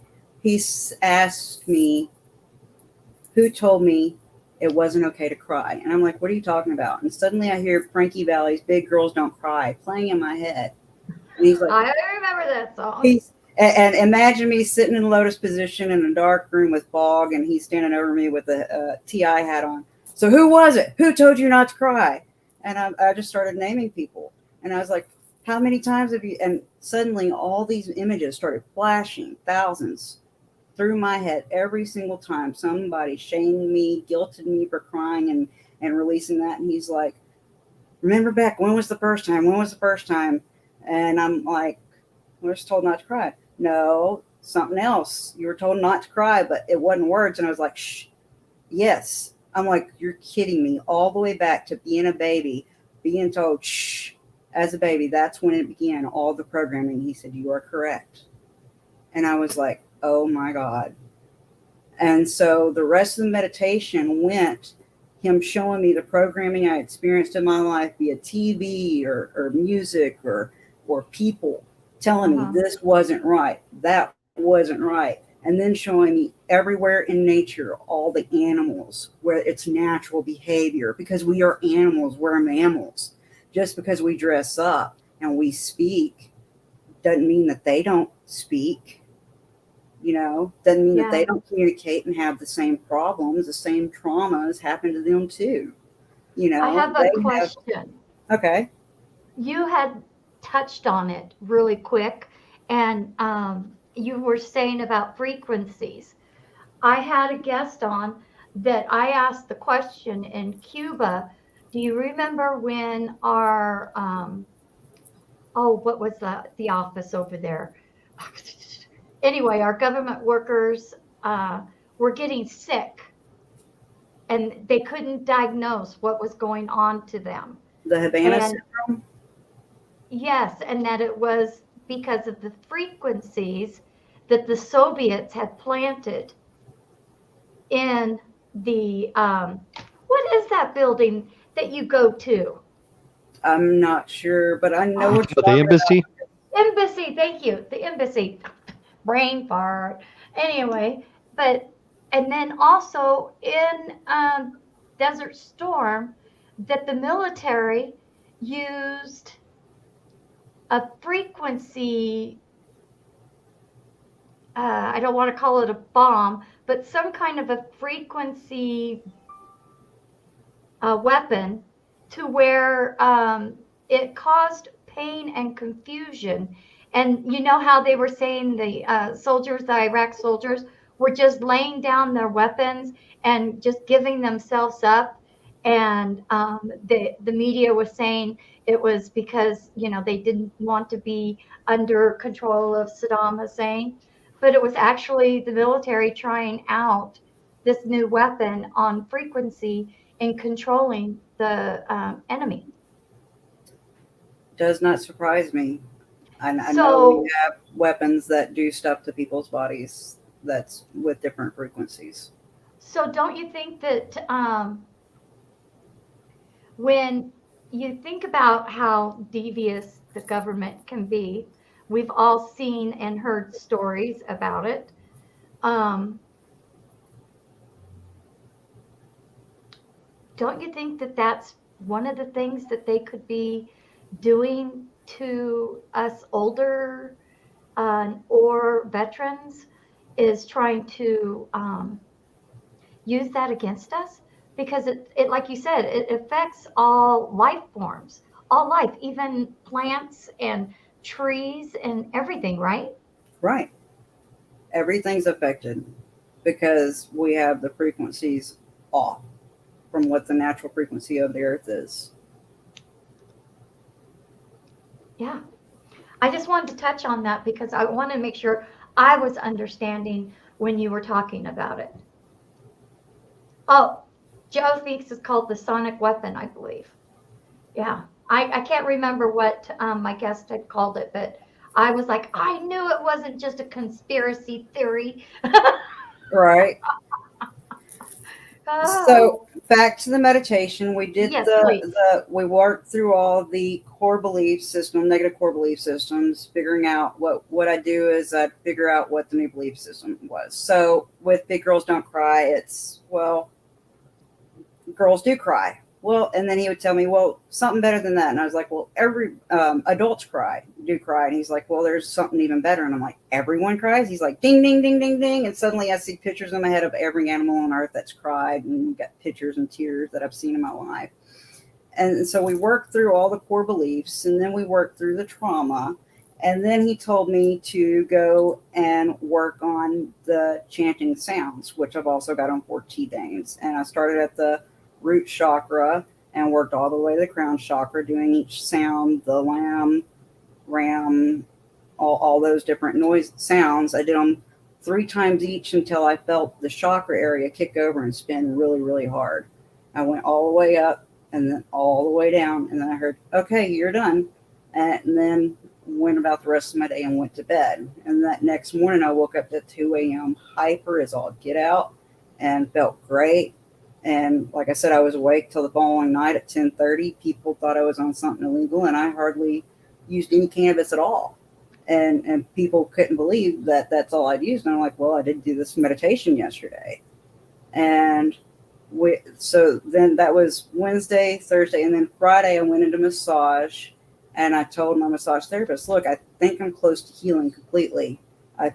asked me, "Who told me it wasn't okay to cry?" And I'm like, "What are you talking about?" And suddenly I hear Frankie Valli's "Big Girls Don't Cry" playing in my head. And he's like, I remember that song. and imagine me sitting in lotus position in a dark room with fog, and he's standing over me with a TI hat on. "So who was it? Who told you not to cry?" And I just started naming people. And I was like, "How many times have you?" And suddenly all these images started flashing, thousands, through my head every single time. Somebody shamed me, guilted me for crying and releasing that. And he's like, "Remember back, when was the first time? When was the first time?" And I'm like, "We're just told not to cry." "No, something else. You were told not to cry, but it wasn't words." And I was like, "Shh, yes." I'm like, "You're kidding me." All the way back to being a baby, being told, "Shh," as a baby. That's when it began, all the programming. He said, "You are correct." And I was like, "Oh my God." And so the rest of the meditation went him showing me the programming I experienced in my life via TV or music or people telling me Uh-huh. this wasn't right, that wasn't right. And then showing me everywhere in nature, all the animals, where it's natural behavior, because we are animals, we're mammals. Just because we dress up and we speak doesn't mean that they don't speak. Doesn't mean that Yeah. they don't communicate and have the same problems, the same traumas happen to them too. I have a They have, question. okay. You had touched on it really quick, and you were saying about frequencies. I had a guest on that I asked the question in Cuba. Do you remember when our oh, what was the office over there? Anyway, our government workers were getting sick, and they couldn't diagnose what was going on to them. The Havana And syndrome. yes, and that it was because of the frequencies that the Soviets had planted in the what is that building that you go to? I'm not sure, but I know Oh, what Oh, you're the talking about. embassy. embassy. Thank you, the embassy. Brain fart. Anyway, but and then also in Desert Storm, that the military used a frequency, I don't want to call it a bomb, but some kind of a frequency weapon to where it caused pain and confusion. And you know how they were saying the soldiers, the Iraq soldiers, were just laying down their weapons and just giving themselves up. And the media was saying it was because they didn't want to be under control of Saddam Hussein, but it was actually the military trying out this new weapon on frequency in controlling the enemy. Does not surprise me. I know we So, have weapons that do stuff to people's bodies that's with different frequencies. so don't you think that when you think about how devious the government can be, we've all seen and heard stories about it. Um, don't you think that that's one of the things that they could be doing to us older or veterans is trying to use that against us? Because it, like you said, it affects all life forms, all life, even plants and trees and everything, right? Right. Everything's affected because we have the frequencies off from what the natural frequency of the earth is. Yeah. I just wanted to touch on that because I want to make sure I was understanding when you were talking about it. Oh, Joe thinks it's called the sonic weapon, I believe. Yeah. I can't remember what my guest had called it, but I was like, I knew it wasn't just a conspiracy theory. Right. Oh, So back to the meditation, we did yes, please. we worked through all the core belief system, negative core belief systems, figuring out what I do is I figure out what the new belief system was. So with Big Girls Don't Cry, it's well, girls do cry. Well, and then he would tell me, well, something better than that. And I was like, well, every adults do cry. And he's like, well, there's something even better. And I'm like, everyone cries? He's like, ding, ding, ding, ding, ding. And suddenly I see pictures in my head of every animal on earth that's cried. And we got pictures and tears that I've seen in my life. And so we worked through all the core beliefs, and then we worked through the trauma. And then he told me to go and work on the chanting sounds, which I've also got on 14 days. And I started at the root chakra and worked all the way to the crown chakra, doing each sound, the lamb, ram, all those different noise sounds. I did them 3 times each until I felt the chakra area kick over and spin really, really hard. I went all the way up and then all the way down, and then I heard, okay, you're done. And then went about the rest of my day and went to bed. And that next morning, I woke up at 2 a.m. hyper as all get out and felt great. And like I said, I was awake till the following night at 10:30. People thought I was on something illegal, and I hardly used any cannabis at all. And people couldn't believe that that's all I'd used. And I'm like, well, I did do this meditation yesterday. And so then that was Wednesday, Thursday, and then Friday I went into massage, and I told my massage therapist, look, I think I'm close to healing completely. I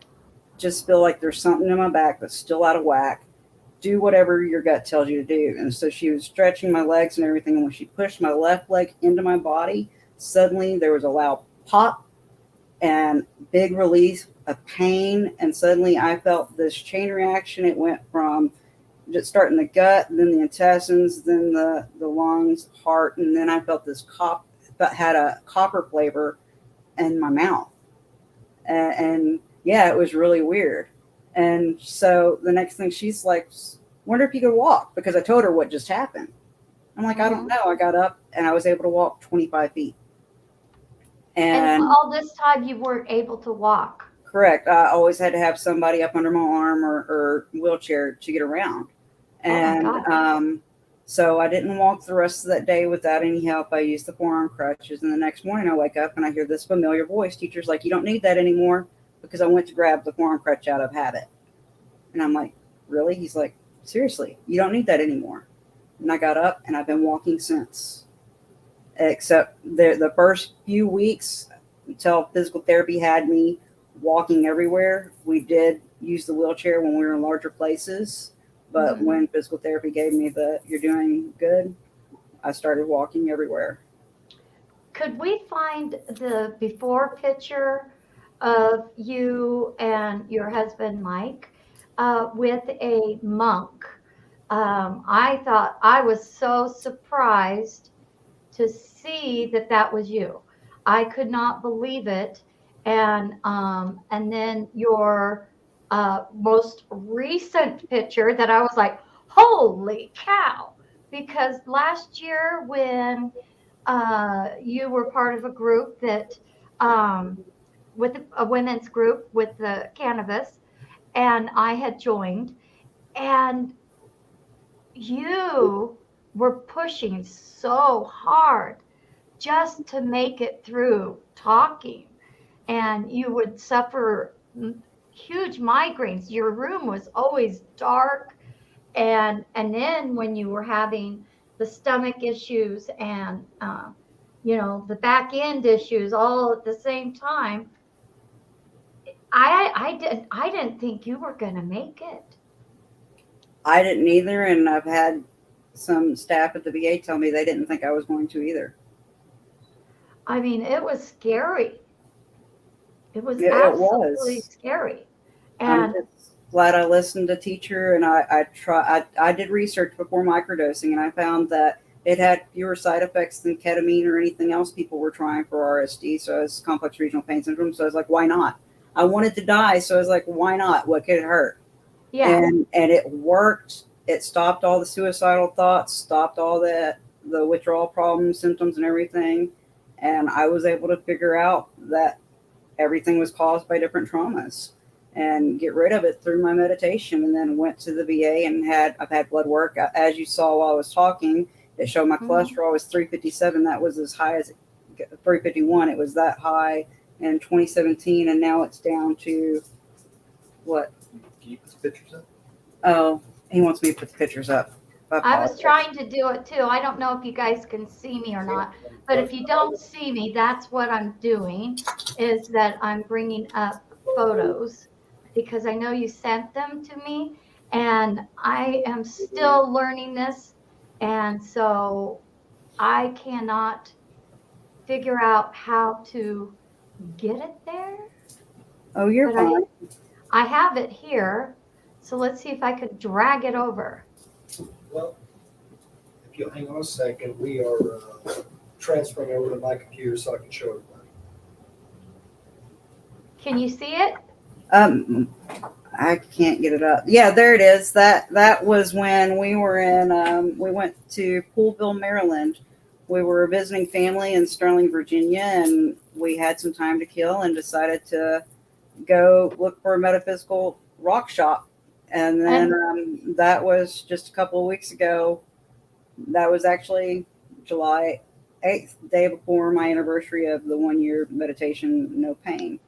just feel like there's something in my back that's still out of whack. Do whatever your gut tells you to do. And so she was stretching my legs and everything. And when she pushed my left leg into my body, suddenly there was a loud pop and big release of pain. And suddenly I felt this chain reaction. It went from just starting the gut, then the intestines, then the lungs, heart. And then I felt this that had a copper flavor in my mouth. And yeah, it was really weird. And so the next thing she's like, wonder if you could walk, because I told her what just happened. I'm like, I don't Mhm. know. I got up and I was able to walk 25 feet. And And all this time you weren't able to walk. correct, I always had to have somebody up under my arm or wheelchair to get around. Oh my And God. so I didn't walk the rest of that day without any help. I used the forearm crutches. And the next morning I wake up and I hear this familiar voice. Teacher's like, you don't need that anymore, because I went to grab the forearm crutch out of habit. And I'm like, really? He's like, seriously, you don't need that anymore. And I got up and I've been walking since. Except the first few weeks until physical therapy had me walking everywhere. We did use the wheelchair when we were in larger places. But Mhm. when physical therapy gave me the you're doing good, I started walking everywhere. Could we find the before picture of you and your husband, Mike, with a monk? I thought I was so surprised to see that that was you. I could not believe it. And then your most recent picture that I was like, holy cow! Because last year when you were part of a group that with a women's group with the cannabis, and I had joined, and you were pushing so hard just to make it through talking, and you would suffer huge migraines. Your room was always dark, and then when you were having the stomach issues and the back end issues all at the same time, I didn't think you were going to make it. I didn't either, and I've had some staff at the VA tell me they didn't think I was going to either. I mean, it was scary. It was It absolutely was. scary. I'm And just glad I listened to teacher, and I did research before microdosing, and I found that it had fewer side effects than ketamine or anything else people were trying for RSD. So it's complex regional pain syndrome. So I was like, why not? I wanted to die, so I was like, why not? What could it hurt? yeah, And it worked. It stopped all the suicidal thoughts, stopped all the withdrawal problems, symptoms, and everything. And I was able to figure out that everything was caused by different traumas and get rid of it through my meditation. And then went to the VA and I've had blood work. As you saw while I was talking, it showed my cholesterol was 357. That was as high as 351. It was that high in 2017, and now it's down to what? Can you put the pictures up? Oh, he wants me to put the pictures up. I was trying to do it too. I don't know if you guys can see me or not, but if you don't see me, that's what I'm doing, is that I'm bringing up photos because I know you sent them to me, and I am still learning this. And so I cannot figure out how to get it there. Oh, you're But fine. I have it here. So let's see if I could drag it over. Well, if you'll hang on a second, we are transferring over to my computer so I can show everybody. Can you see it? I can't get it up. Yeah, there it is. That was when we were in. We went to Poolville, Maryland. We were visiting family in Sterling, Virginia, and we had some time to kill and decided to go look for a metaphysical rock shop. And then that was just a couple of weeks ago. That was actually July 8th, day before my anniversary of the 1 year meditation, no pain.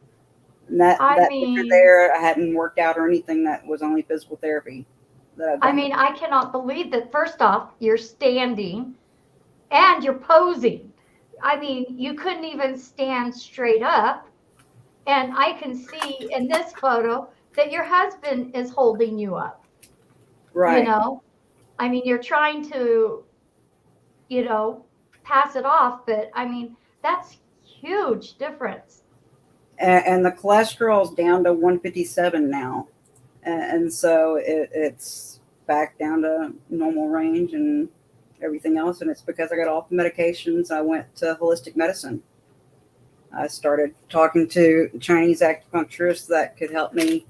And that picture there, I hadn't worked out or anything. That was only physical therapy. I mean, I cannot believe that. First off, you're standing and you're posing. I mean, you couldn't even stand straight up. And I can see in this photo that your husband is holding you up. Right. I mean, you're trying to, pass it off, but I mean, that's huge difference. And the cholesterol's down to 157 now. And so it's back down to normal range and everything else. And it's because I got off the medications. I went to holistic medicine. I started talking to Chinese acupuncturists that could help me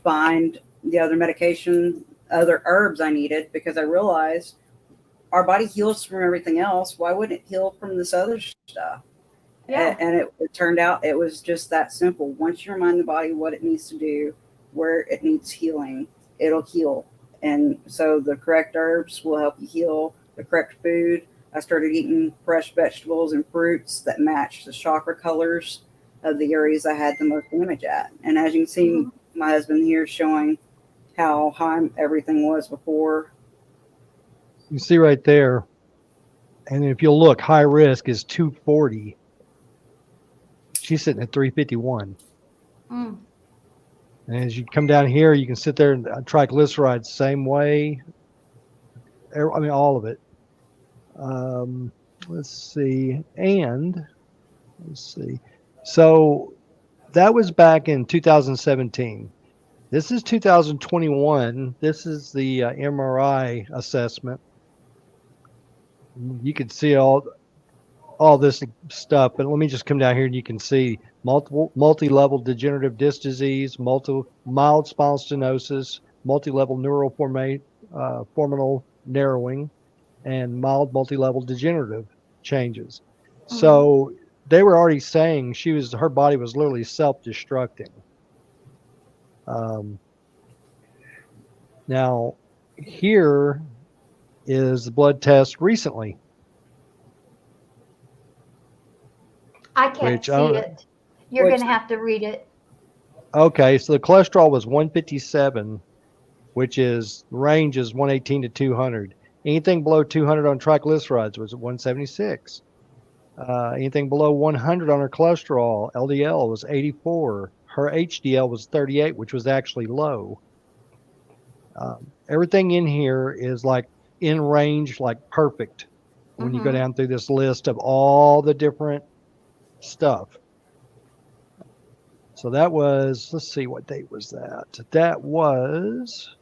find the other medication, other herbs I needed, because I realized our body heals from everything else. Why wouldn't it heal from this other stuff? Yeah. And it turned out it was just that simple. Once you remind the body what it needs to do, where it needs healing, it'll heal. And so the correct herbs will help you heal. The correct food. I started eating fresh vegetables and fruits that matched the chakra colors of the areas I had the most damage at. And as you can see, my husband here is showing how high everything was before. You see right there. And if you'll look, high risk is 240. She's sitting at 351. And as you come down here, you can sit there and triglycerides same way. I mean, all of it. Let's see. So that was back in 2017. This is 2021. This is the MRI assessment. You can see all this stuff, but let me just come down here and you can see multi-level degenerative disc disease, mild spinal stenosis, multi-level neural forminal narrowing, and mild multi-level degenerative changes. So they were already saying her body was literally self-destructing. Now, here is the blood test recently, I can't which I see don't. it. You're going Which to have to read it. Okay, so the cholesterol was 157, which is range is 118 to 200. Anything below 200 on triglycerides was at 176. Anything below 100 on her cholesterol, LDL was 84. Her HDL was 38, which was actually low. Everything in here is like in range, like perfect when you go Mm-hmm. down through this list of all the different stuff. So that was, let's see, what date was that? That was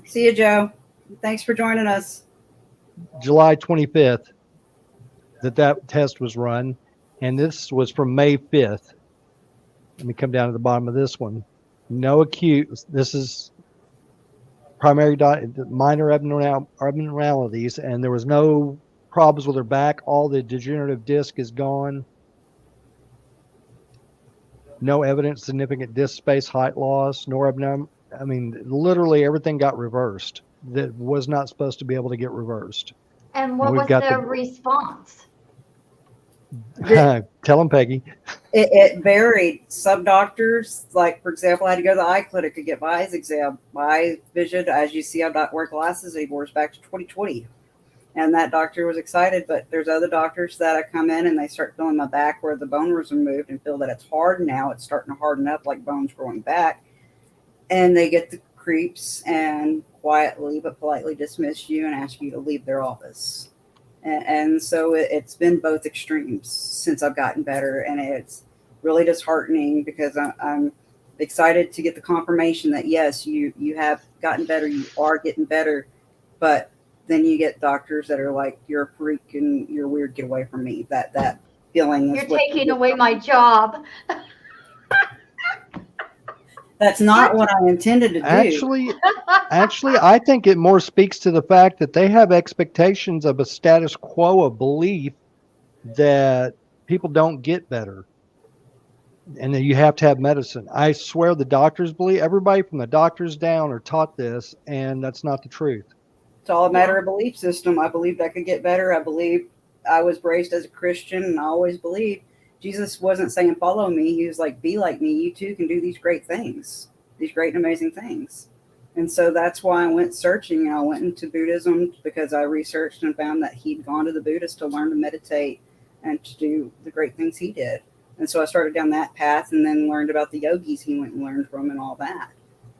see you, Joe. Thanks for joining us. July 25th that test was run. And this was from May 5th. Let me come down to the bottom of this one. No acute. This is primary minor abnormalities, and there was no problems with her back. All the degenerative disc is gone. No evidence significant disc space height loss, nor abnormal. I mean, literally everything got reversed that was not supposed to be able to get reversed. And And what we've was got their the response? tell them, Peggy. It varied. Some doctors, like for example, I had to go to the eye clinic to get my eyes exam. My vision, as you see, I'm not wearing glasses anymore. It's back to 2020, and that doctor was excited. But there's other doctors that I come in and they start feeling my back where the bone was removed and feel that it's hard now. It's starting to harden up like bones growing back, and they get the creeps and quietly but politely dismiss you and ask you to leave their office. And so it's been both extremes since I've gotten better, and it's really disheartening because I'm excited to get the confirmation that yes, you have gotten better, you are getting better, but then you get doctors that are like, you're a freak and you're weird, get away from me. That feeling is You're what taking away my job. that's not what I intended to do. Actually, I think it more speaks to the fact that they have expectations of a status quo of belief that people don't get better and that you have to have medicine. I swear the doctors believe, everybody from the doctors down are taught this, and that's not the truth. It's all a matter of belief system. I believed I could get better. I believe I was raised as a Christian, and I always believed Jesus wasn't saying, follow me. He was like, be like me. You too can do these great things, these great and amazing things. And so that's why I went searching. I went into Buddhism because I researched and found that he'd gone to the Buddhist to learn to meditate and to do the great things he did. And so I started down that path and then learned about the yogis he went and learned from and all that.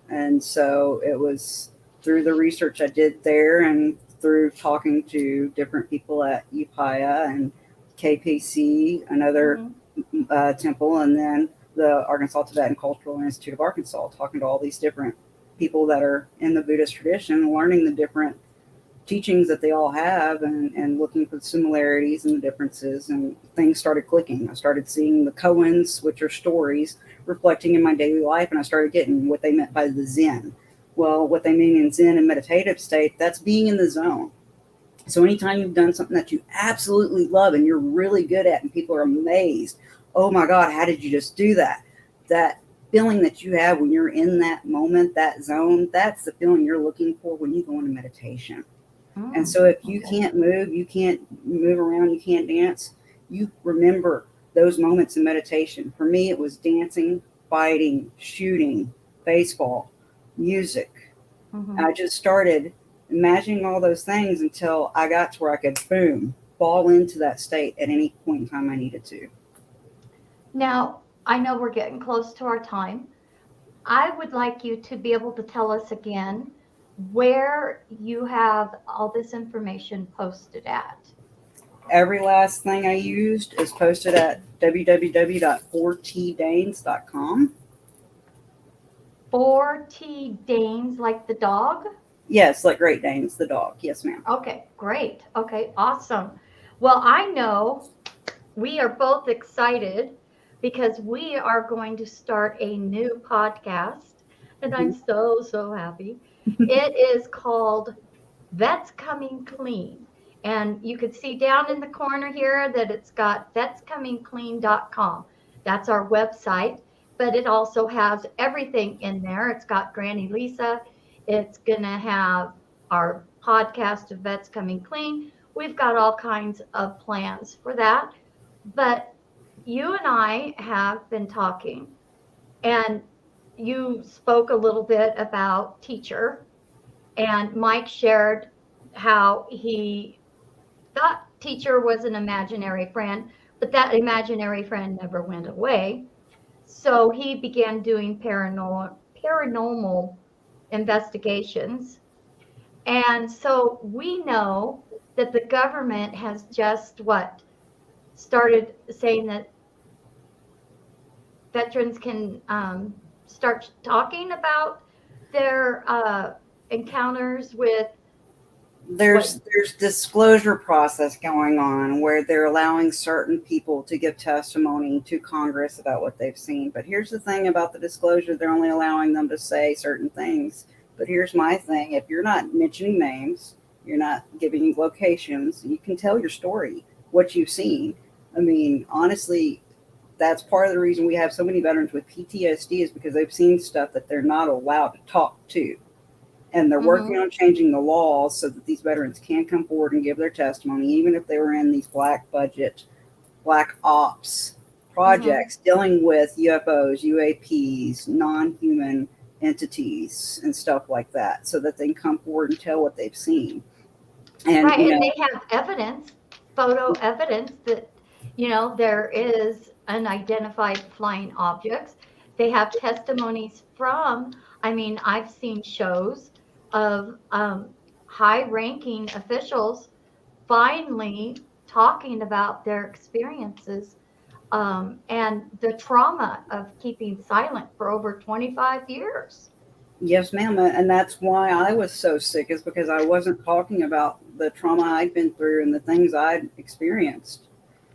And so it was through the research I did there and through talking to different people at Upaya and KPC, another temple, and then the Arkansas Tibetan Cultural Institute of Arkansas, talking to all these different people that are in the Buddhist tradition, learning the different teachings that they all have and looking for the similarities and the differences, and things started clicking. I started seeing the koans, which are stories, reflecting in my daily life, and I started getting what they meant by the Zen. Well, what they mean in Zen and meditative state, that's being in the zone. So anytime you've done something that you absolutely love and you're really good at and people are amazed, oh my God, how did you just do that? That feeling that you have when you're in that moment, that zone, that's the feeling you're looking for when you go into meditation. And so if you can't move around, you can't dance, you remember those moments in meditation. For me, it was dancing, fighting, shooting, baseball, music. I just started imagining all those things until I got to where I could, boom, fall into that state at any point in time I needed to. Now, I know we're getting close to our time. I would like you to be able to tell us again where you have all this information posted at. Every last thing I used is posted at www.4tdanes.com. 4T Danes, like the dog? Yes, like Great Danes, the dog. Yes, ma'am. Okay, great. Okay, awesome. Well, I know we are both excited because we are going to start a new podcast, and I'm so happy. It is called That's Coming Clean, And you could see down in the corner here that it's got vetscomingclean.com. That's our website, but it also has everything in there. It's got Granny Lisa. It's going to have our podcast of Vets Coming Clean. We've got all kinds of plans for that. But you and I have been talking, and you spoke a little bit about teacher, and Mike shared how he thought teacher was an imaginary friend, but that imaginary friend never went away. So he began doing paranormal investigations. And so we know that the government has just started saying that veterans can start talking about their encounters with There's disclosure process going on where they're allowing certain people to give testimony to Congress about what they've seen. But here's the thing about the disclosure, they're only allowing them to say certain things. But here's my thing, if you're not mentioning names, you're not giving locations, you can tell your story, what you've seen. I mean, honestly, that's part of the reason we have so many veterans with PTSD is because they've seen stuff that they're not allowed to talk to. And they're working on changing the laws so that these veterans can come forward and give their testimony, even if they were in these black budget, black ops projects dealing with UFOs, UAPs, non-human entities and stuff like that, so that they can come forward and tell what they've seen. And, right, you and know, they have evidence, photo evidence that, there is unidentified flying objects. They have testimonies from, I've seen shows of high-ranking officials finally talking about their experiences and the trauma of keeping silent for over 25 years. yes, ma'am. And that's why I was so sick, is because I wasn't talking about the trauma I'd been through and the things I'd experienced.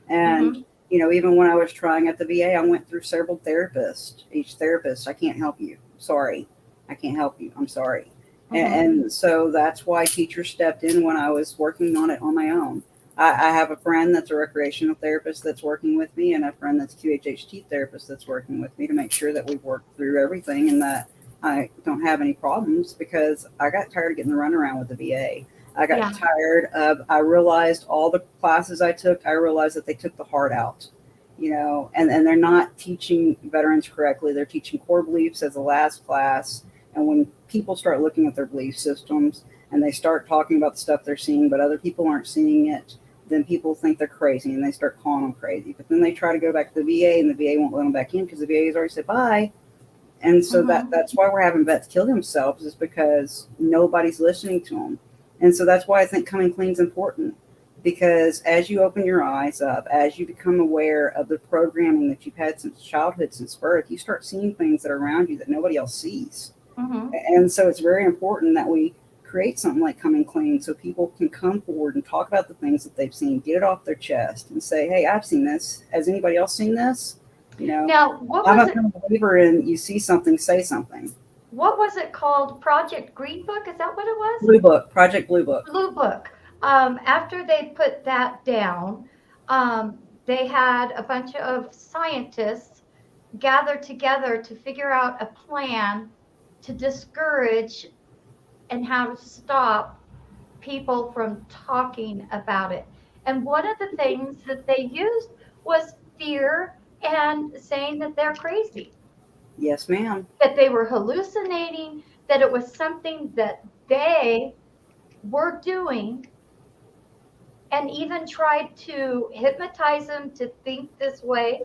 And, even when I was trying at the VA, I went through several therapists. Each therapist, I can't help you. Sorry. I can't help you. I'm sorry. And so that's why teachers stepped in when I was working on it on my own. I have a friend that's a recreational therapist that's working with me, and a friend that's QHHT therapist that's working with me to make sure that we've worked through everything and that I don't have any problems, because I got tired of getting the runaround with the VA. I got tired of, I realized all the classes I took, I realized that they took the heart out, and they're not teaching veterans correctly. They're teaching core beliefs as the last class. And when people start looking at their belief systems and they start talking about the stuff they're seeing, but other people aren't seeing it, then people think they're crazy and they start calling them crazy. But then they try to go back to the VA and the VA won't let them back in because the VA has already said bye. And so that's why we're having vets kill themselves, is because nobody's listening to them. And so that's why I think coming clean is important, because as you open your eyes up, as you become aware of the programming that you've had since childhood, since birth, you start seeing things that are around you that nobody else sees. And so it's very important that we create something like Coming Clean so people can come forward and talk about the things that they've seen, get it off their chest and say, hey, I've seen this. Has anybody else seen this? Now, what I'm was a believer in, you see something, say something. What was it called? Project Green Book? Is that what it was? Blue Book, Project Blue Book. Blue Book. After they put that down, they had a bunch of scientists gathered together to figure out a plan to discourage and how to stop people from talking about it. And one of the things that they used was fear and saying that they're crazy. Yes, ma'am. That they were hallucinating, that it was something that they were doing, and even tried to hypnotize them to think this way,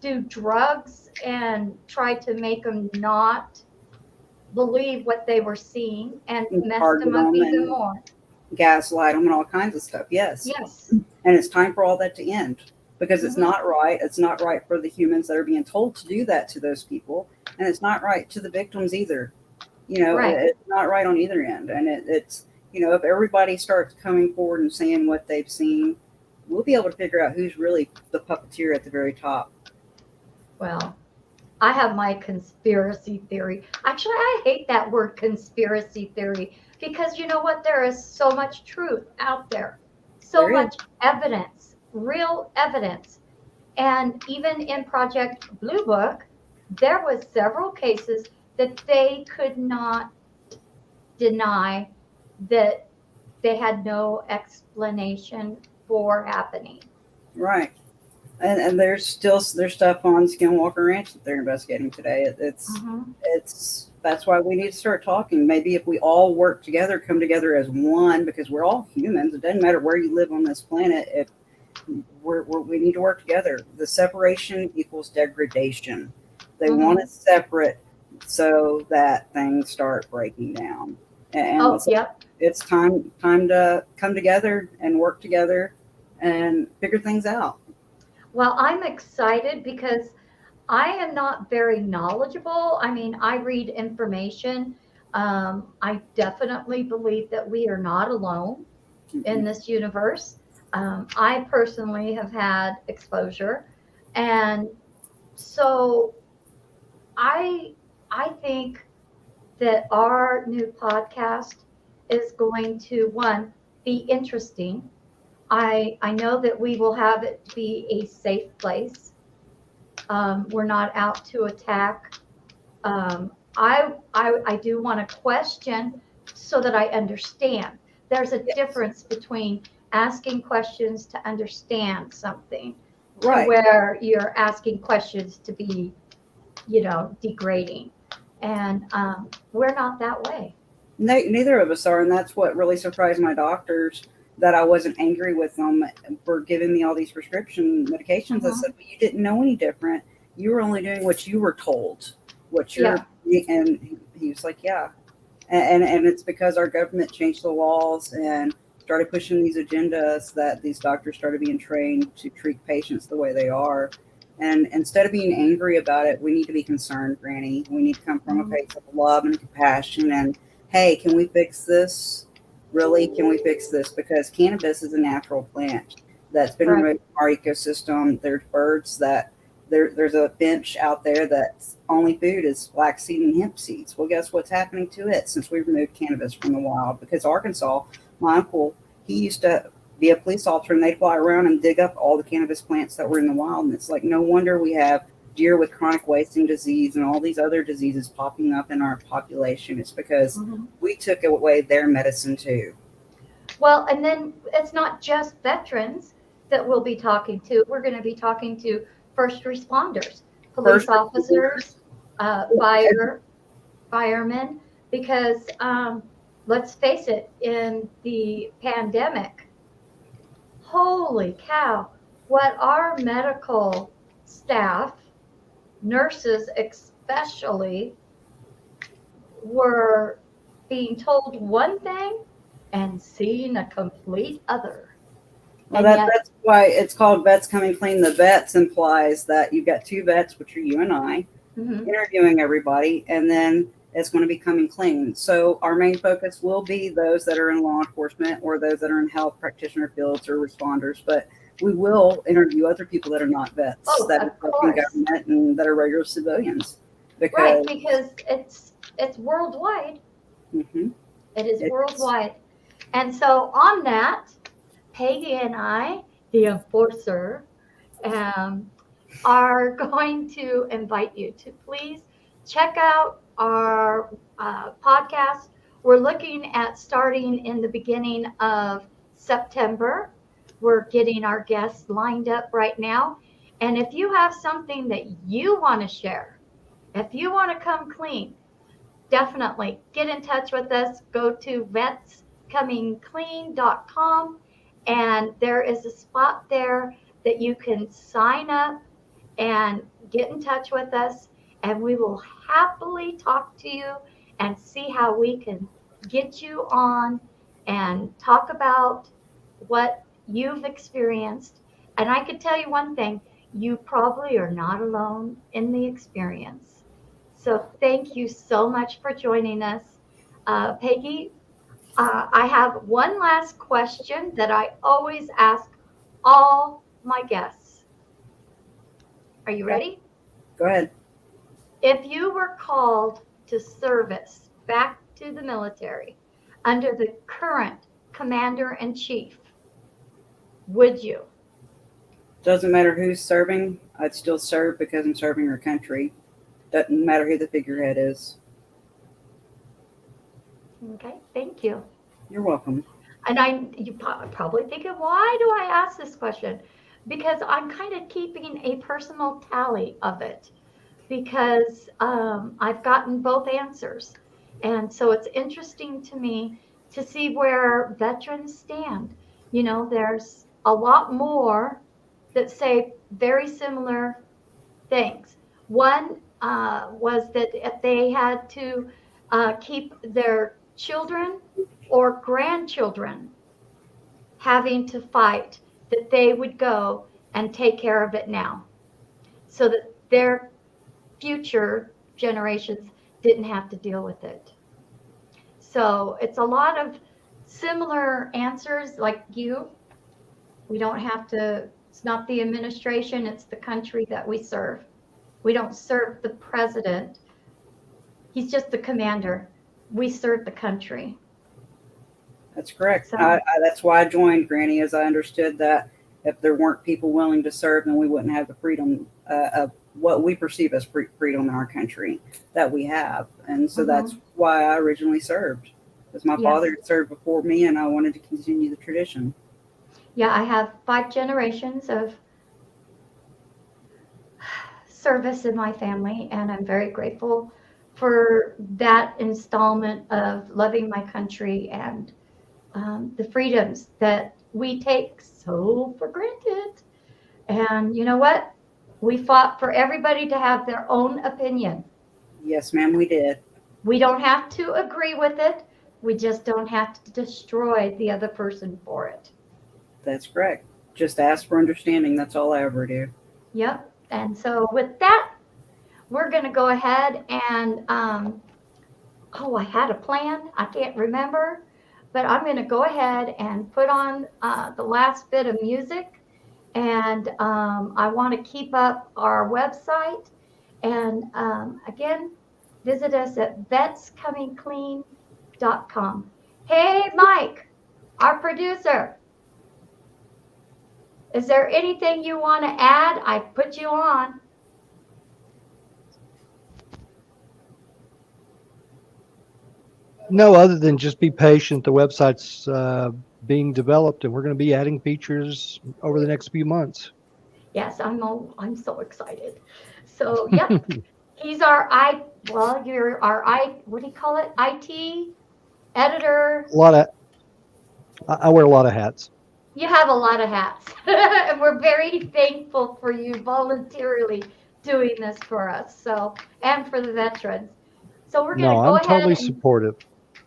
do drugs, and try to make them not believe what they were seeing and mess them up even more. Gaslight them and all kinds of stuff. Yes. And it's time for all that to end, because it's not right. It's not right for the humans that are being told to do that to those people. And it's not right to the victims either. It's not right on either end. And it's, if everybody starts coming forward and saying what they've seen, we'll be able to figure out who's really the puppeteer at the very top. Well, I have my conspiracy theory. Actually, I hate that word conspiracy theory, because you know what? There is so much truth out there. so There is. much evidence, real evidence. And even in Project Blue Book, there was several cases that they could not deny that they had no explanation for happening. Right. And there's stuff on Skinwalker Ranch that they're investigating today. It's that's why we need to start talking. Maybe if we all work together, come together as one, because we're all humans. It doesn't matter where you live on this planet. If we need to work together. The separation equals degradation. They want it separate so that things start breaking down. And Oh, yep. it's time to come together and work together and figure things out. Well, I'm excited because I am not very knowledgeable. I mean, I read information. I definitely believe that we are not alone in this universe. I personally have had exposure, and so I I think that our new podcast is going to one be interesting. I know that we will have it be a safe place. We're not out to attack. I do want to question so that I understand. There's a difference between asking questions to understand something to Right. where you're asking questions to be, degrading. And we're not that way. Neither of us are, and that's what really surprised my doctors, that I wasn't angry with them for giving me all these prescription medications. I said, well, you didn't know any different. You were only doing what you were told. And he was like, yeah. And it's because our government changed the laws and started pushing these agendas that these doctors started being trained to treat patients the way they are. And instead of being angry about it, we need to be concerned, Granny. We need to come from a place of love and compassion. And hey, can we fix this? Really, can we fix this? Because cannabis is a natural plant that's been removed from our ecosystem. There's birds that there's a bench out there that's only food is flaxseed and hemp seeds. Well, guess what's happening to it since we removed cannabis from the wild? Because Arkansas, my uncle, he used to be a police officer, and they'd fly around and dig up all the cannabis plants that were in the wild. And it's like, no wonder we have deer with chronic wasting disease and all these other diseases popping up in our population. It's because we took away their medicine too. Well, and then it's not just veterans that we'll be talking to. We're going to be talking to first responders, police officers, firemen, because let's face it, in the pandemic, holy cow, what our medical staff, nurses especially, were being told one thing and seeing a complete other. Well, that's why it's called Vets Coming Clean. The vets implies that you've got two vets, which are you and I, interviewing everybody, and then it's going to be coming clean. So our main focus will be those that are in law enforcement or those that are in health practitioner fields or responders, but we will interview other people that are not vets, that are working government and that are regular civilians. Because it's worldwide. It is worldwide. And so on that, Peggy and I, the enforcer, are going to invite you to please check out our podcast. We're looking at starting in the beginning of September. We're getting our guests lined up right now. And if you have something that you want to share, if you want to come clean, definitely get in touch with us. Go to vetscomingclean.com, and there is a spot there that you can sign up and get in touch with us, and we will happily talk to you and see how we can get you on and talk about what you've experienced. And I could tell you one thing, you probably are not alone in the experience. So thank you so much for joining us. Peggy, I have one last question that I always ask all my guests. Are you ready? Go ahead. If you were called to service back to the military under the current commander in chief, would you? Doesn't matter who's serving, I'd still serve because I'm serving our country. Doesn't matter who the figurehead is. Okay, thank you. You're welcome. And you probably thinking, why do I ask this question? Because I'm kind of keeping a personal tally of it, because I've gotten both answers. And so it's interesting to me to see where veterans stand. You know, there's a lot more that say very similar things. One was that if they had to keep their children or grandchildren having to fight, that they would go and take care of it now so that their future generations didn't have to deal with it. So it's a lot of similar answers like you. We don't have to, it's not the administration, it's the country that we serve. We don't serve the president. He's just the commander. We serve the country. That's correct. So- That's why I joined, Granny, as I understood that if there weren't people willing to serve, then we wouldn't have the freedom of what we perceive as freedom in our country that we have. And so that's why I originally served, because my father had served before me and I wanted to continue the tradition. Yeah, I have 5 generations of service in my family, and I'm very grateful for that installment of loving my country and the freedoms that we take so for granted. And you know what? We fought for everybody to have their own opinion. Yes, ma'am, we did. We don't have to agree with it. We just don't have to destroy the other person for it. That's correct. Just ask for understanding. That's all I ever do. Yep. And so with that, we're going to go ahead and, I had a plan. I can't remember, but I'm going to go ahead and put on the last bit of music. And I want to keep up our website. And again, visit us at vetscomingclean.com. Hey, Mike, our producer. Is there anything you want to add? I put you on. No, other than just be patient. The website's being developed, and we're going to be adding features over the next few months. Yes, I'm so excited. So, yep, he's our you're our what do you call it? IT editor. I wear a lot of hats. You have a lot of hats. And we're very thankful for you voluntarily doing this for us. So, and for the veterans. So we're going to go ahead. I'm totally supportive.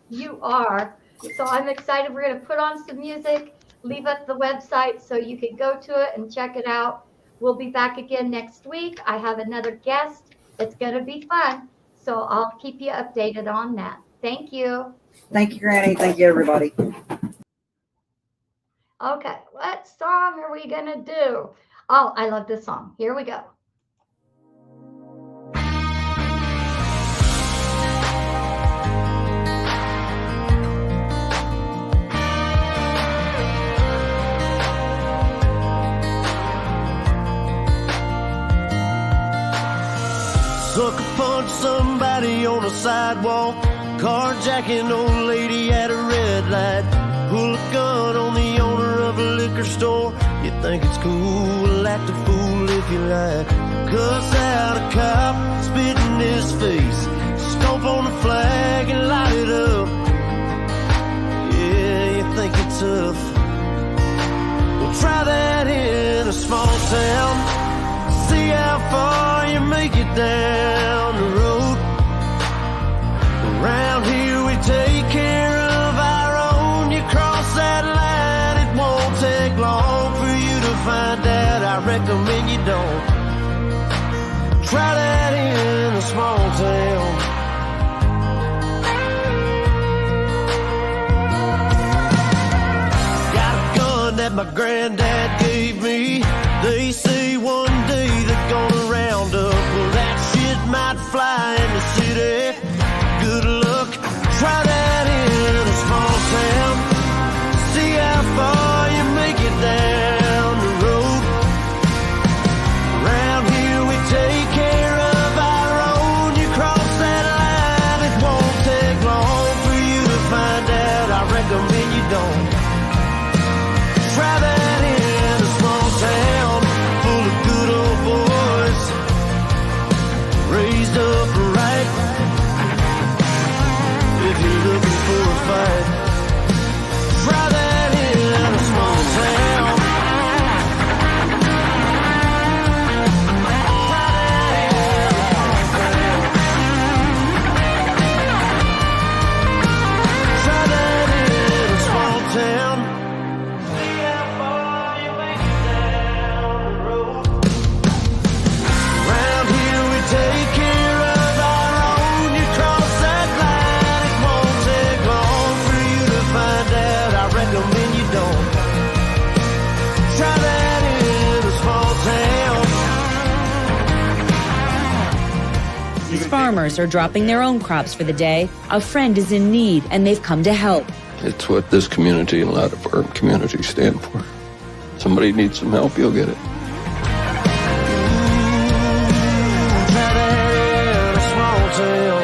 You are. So I'm excited. We're going to put on some music, leave up the website so you can go to it and check it out. We'll be back again next week. I have another guest. It's going to be fun. So I'll keep you updated on that. Thank you. Thank you, Granny. Thank you, everybody. Okay, what song are we going to do? Oh, I love this song. Here we go. Sucker punch somebody on a sidewalk, carjacking old lady at a red light, pull a gun on the owner of a liquor store. You think it's cool, act a fool if you like. Cuss out a cop, spit in his face, stomp on the flag and light it up. Yeah, you think it's tough. Well, try that in a small town. See how far you make it down the road. Around here we take care of our own. You cross that line, it won't take long for you to find out. I recommend you don't. Try that in a small town. Got a gun that my granddad gave me. They say one day they're gonna round up. Well, that shit might fly in the city. Good luck, try that in a small town. See how far you make it down. farmers are dropping their own crops for the day, a friend is in need and they've come to help. It's what this community and a lot of our communities stand for. Somebody needs some help, you'll get it. A small town